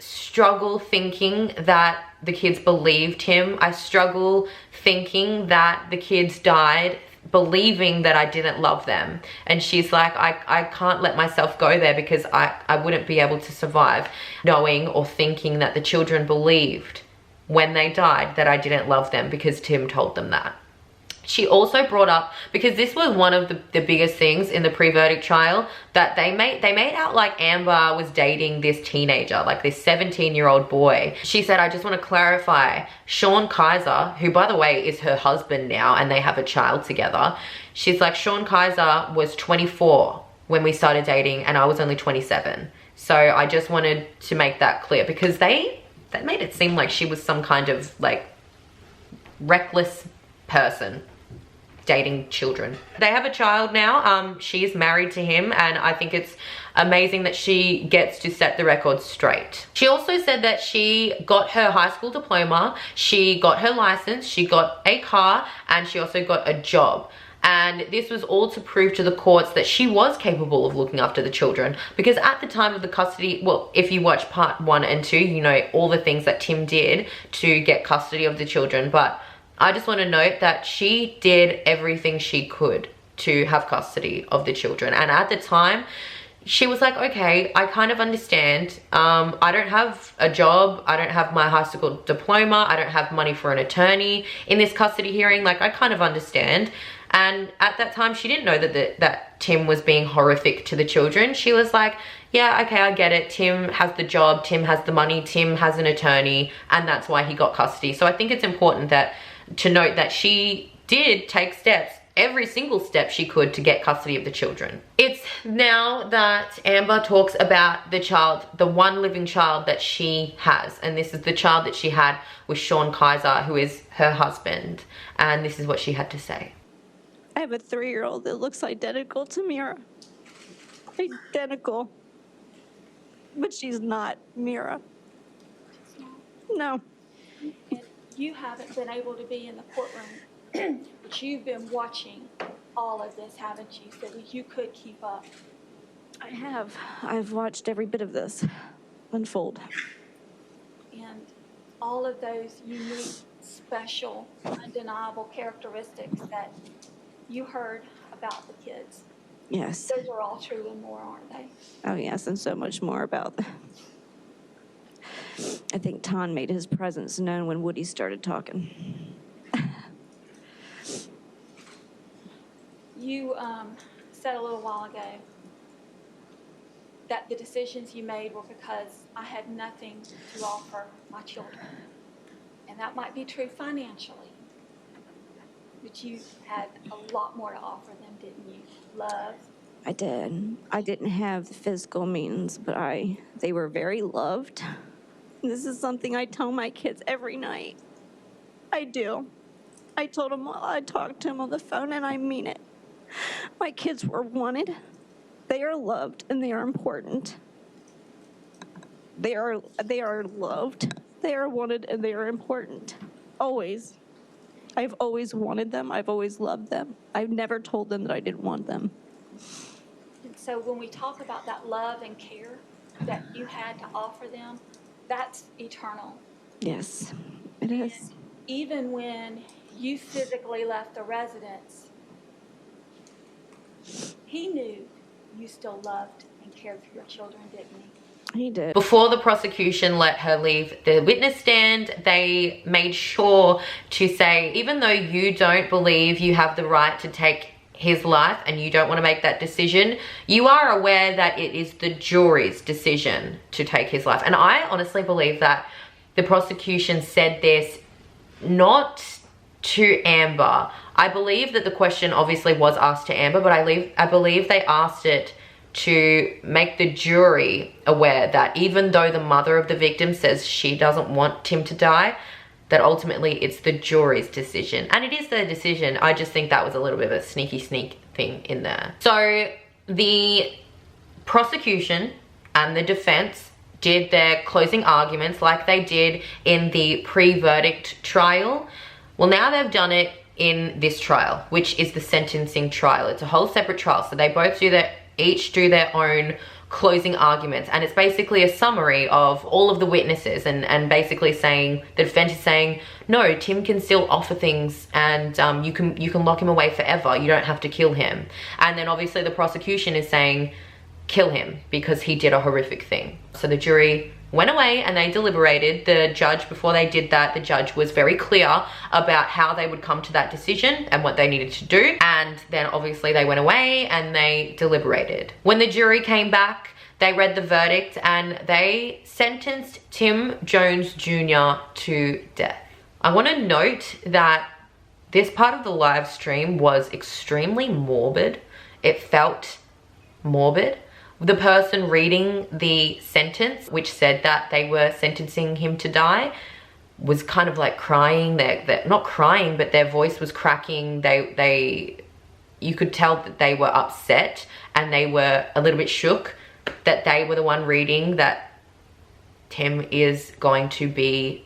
struggle thinking that the kids believed him. I struggle thinking that the kids died believing that I didn't love them. And she's like, I can't let myself go there because I wouldn't be able to survive knowing or thinking that the children believed when they died that I didn't love them because Tim told them that. She also brought up, because this was one of the biggest things in the pre-verdict trial, that they made out like Amber was dating this teenager, like this 17-year-old boy. She said, I just want to clarify, Sean Kaiser, who by the way is her husband now and they have a child together, she's like, Sean Kaiser was 24 when we started dating and I was only 27. So I just wanted to make that clear because they made it seem like she was some kind of like reckless person dating children. They have a child now. She's married to him, and I think it's amazing that she gets to set the record straight. She also said that she got her high school diploma, she got her license, she got a car, and she also got a job. And this was all to prove to the courts that she was capable of looking after the children, because at the time of the custody, well, if you watch part 1 and 2, you know all the things that Tim did to get custody of the children. But I just want to note that she did everything she could to have custody of the children. And at the time, she was like, okay, I kind of understand. I don't have a job. I don't have my high school diploma. I don't have money for an attorney in this custody hearing. Like, I kind of understand. And at that time, she didn't know that Tim was being horrific to the children. She was like, yeah, okay, I get it. Tim has the job. Tim has the money. Tim has an attorney. And that's why he got custody. So I think it's important to note that she did take steps, every single step she could, to get custody of the children. It's now that Amber talks about the child, the one living child that she has. And this is the child that she had with Sean Kaiser, who is her husband. And this is what she had to say. I have a 3-year-old that looks identical to Mira. Identical. But she's not Mira. No. And you haven't been able to be in the courtroom, but you've been watching all of this, haven't you, so that you could keep up? I have. I've watched every bit of this unfold. And all of those unique, special, undeniable characteristics that you heard about the kids. Yes. Those are all true and more, aren't they? Oh, yes, and so much more about them. I think Ton made his presence known when Woody started talking. You said a little while ago that the decisions you made were because I had nothing to offer my children. And that might be true financially, but you had a lot more to offer them, didn't you? Love. I did. I didn't have the physical means, but they were very loved. This is something I tell my kids every night. I do. I told them, I talked to them on the phone, and I mean it. My kids were wanted. They are loved, and they are important. They are loved. They are wanted, and they are important. Always. I've always wanted them. I've always loved them. I've never told them that I didn't want them. And so when we talk about that love and care that you had to offer them, that's eternal. Yes, it is. And even when you physically left the residence, he knew you still loved and cared for your children, didn't he? He did. Before the prosecution let her leave the witness stand, they made sure to say, even though you don't believe you have the right to take his life and you don't want to make that decision, you are aware that it is the jury's decision to take his life. And I honestly believe that the prosecution said this not to Amber. I believe that the question obviously was asked to Amber, but I believe they asked it to make the jury aware that even though the mother of the victim says she doesn't want Tim to die, that ultimately it's the jury's decision. And it is their decision. I just think that was a little bit of a sneak thing in there. So the prosecution and the defense did their closing arguments like they did in the pre-verdict trial. Well, now they've done it in this trial, which is the sentencing trial. It's a whole separate trial. So they both each do their own closing arguments, and it's basically a summary of all of the witnesses and basically saying, the defense is saying, no, Tim can still offer things, and you can lock him away forever. You don't have to kill him. And then obviously the prosecution is saying, kill him because he did a horrific thing. So the jury went away and they deliberated. The judge, before they did that, the judge was very clear about how they would come to that decision and what they needed to do. And then obviously they went away and they deliberated. When the jury came back, they read the verdict and they sentenced Tim Jones Jr. to death. I want to note that this part of the live stream was extremely morbid. It felt morbid. The person reading the sentence, which said that they were sentencing him to die, was kind of like crying. They're not crying, but their voice was cracking. You could tell that they were upset and they were a little bit shook that they were the one reading that Tim is going to be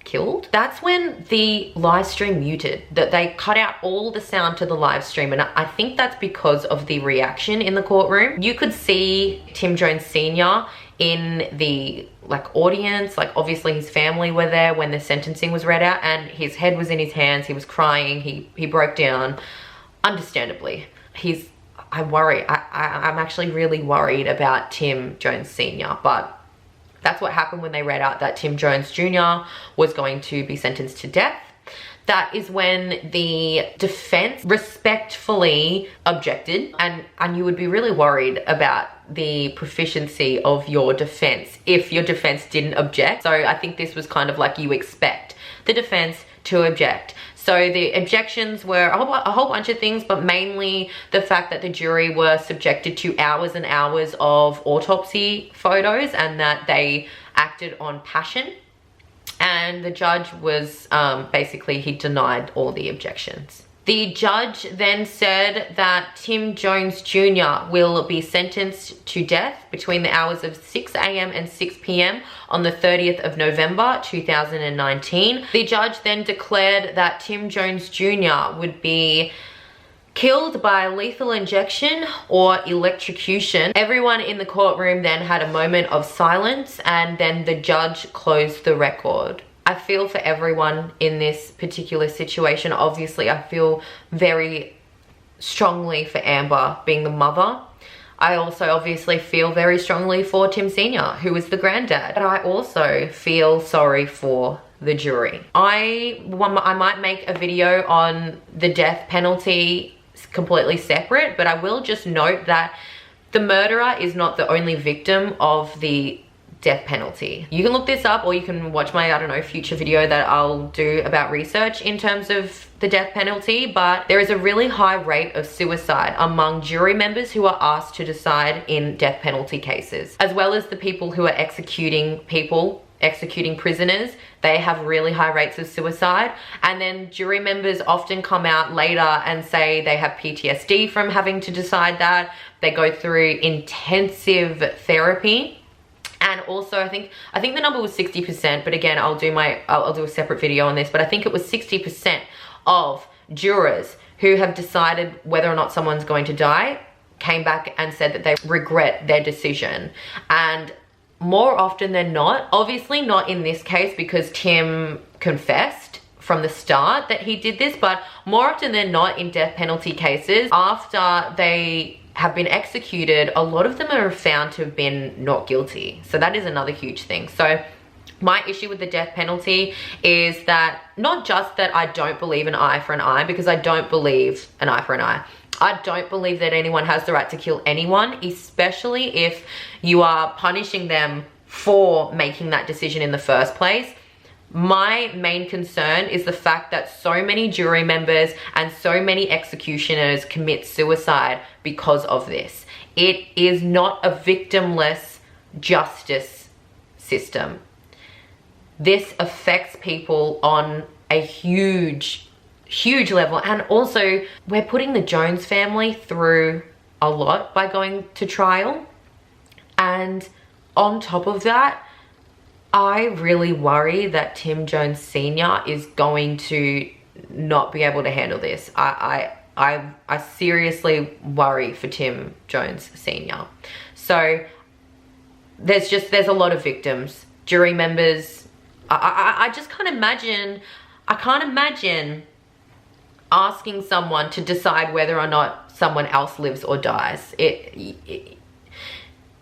killed. That's when the live stream muted, that they cut out all the sound to the live stream, and I think that's because of the reaction in the courtroom. You could see Tim Jones Sr. in the audience, obviously his family were there when the sentencing was read out, and his head was in his hands, he was crying, he broke down, understandably. I'm actually really worried about Tim Jones Sr., but that's what happened when they read out that Tim Jones Jr. was going to be sentenced to death. That is when the defense respectfully objected, and you would be really worried about the proficiency of your defense if your defense didn't object. So I think this was kind of like you expect the defense to object. So the objections were a whole bunch of things, but mainly the fact that the jury were subjected to hours and hours of autopsy photos and that they acted on passion. And the judge was basically, he denied all the objections. The judge then said that Tim Jones Jr. will be sentenced to death between the hours of 6 a.m. and 6 p.m. on the 30th of November 2019. The judge then declared that Tim Jones Jr. would be killed by lethal injection or electrocution. Everyone in the courtroom then had a moment of silence, and then the judge closed the record. I feel for everyone in this particular situation. Obviously, I feel very strongly for Amber being the mother. I also obviously feel very strongly for Tim Sr., who is the granddad. But I also feel sorry for the jury. I might make a video on the death penalty completely separate, but I will just note that the murderer is not the only victim of the death penalty. You can look this up, or you can watch my, I don't know, future video that I'll do about research in terms of the death penalty, but there is a really high rate of suicide among jury members who are asked to decide in death penalty cases, as well as the people who are executing prisoners. They have really high rates of suicide. And then jury members often come out later and say they have PTSD from having to decide that. They go through intensive therapy. And also I think the number was 60%, but again, I'll do a separate video on this, but I think it was 60% of jurors who have decided whether or not someone's going to die came back and said that they regret their decision. And more often than not, obviously not in this case because Tim confessed from the start that he did this, but more often than not in death penalty cases, after they have been executed, a lot of them are found to have been not guilty. So that is another huge thing. So my issue with the death penalty is that not just that I don't believe an eye for an eye, because I don't believe an eye for an eye. I don't believe that anyone has the right to kill anyone, especially if you are punishing them for making that decision in the first place. My main concern is the fact that so many jury members and so many executioners commit suicide because of this. It is not a victimless justice system. This affects people on a huge level. And also, we're putting the Jones family through a lot by going to trial. And on top of that, I really worry that Tim Jones Sr. is going to not be able to handle this. I seriously worry for Tim Jones Sr. So there's a lot of victims, jury members. I just can't imagine, asking someone to decide whether or not someone else lives or dies.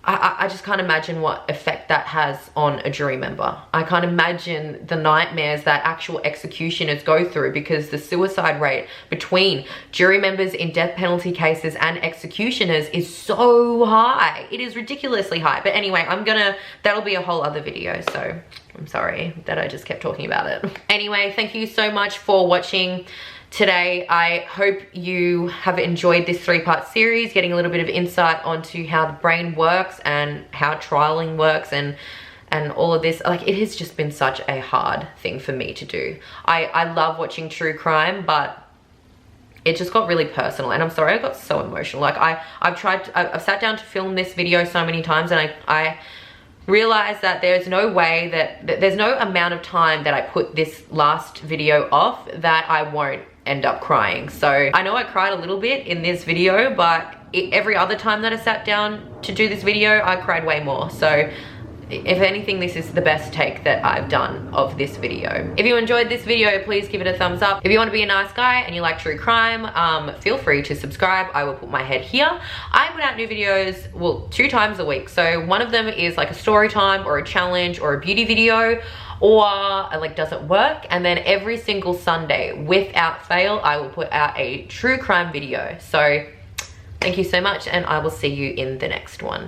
I just can't imagine what effect that has on a jury member. I can't imagine the nightmares that actual executioners go through, because the suicide rate between jury members in death penalty cases and executioners is so high. It is ridiculously high. But anyway, that'll be a whole other video, so I'm sorry that I just kept talking about it. Anyway, thank you so much for watching today. I hope you have enjoyed this 3-part series, getting a little bit of insight onto how the brain works and how trialing works and and all of this, like, it has just been such a hard thing for me to do. I love watching true crime, but it just got really personal, and I'm sorry I got so emotional. Like, I've sat down to film this video so many times, and I realized that there's no way that there's no amount of time that I put this last video off that I won't end up crying. So I know I cried a little bit in this video, but every other time that I sat down to do this video, I cried way more. So if anything, this is the best take that I've done of this video. If you enjoyed this video, please give it a thumbs up. If you want to be a nice guy and you like true crime, feel free to subscribe. I will put my head here. I put out new videos, well, 2 times a week. So one of them is like a story time or a challenge or a beauty video, or like does it work, and then every single Sunday without fail I will put out a true crime video. So thank you so much, and I will see you in the next one.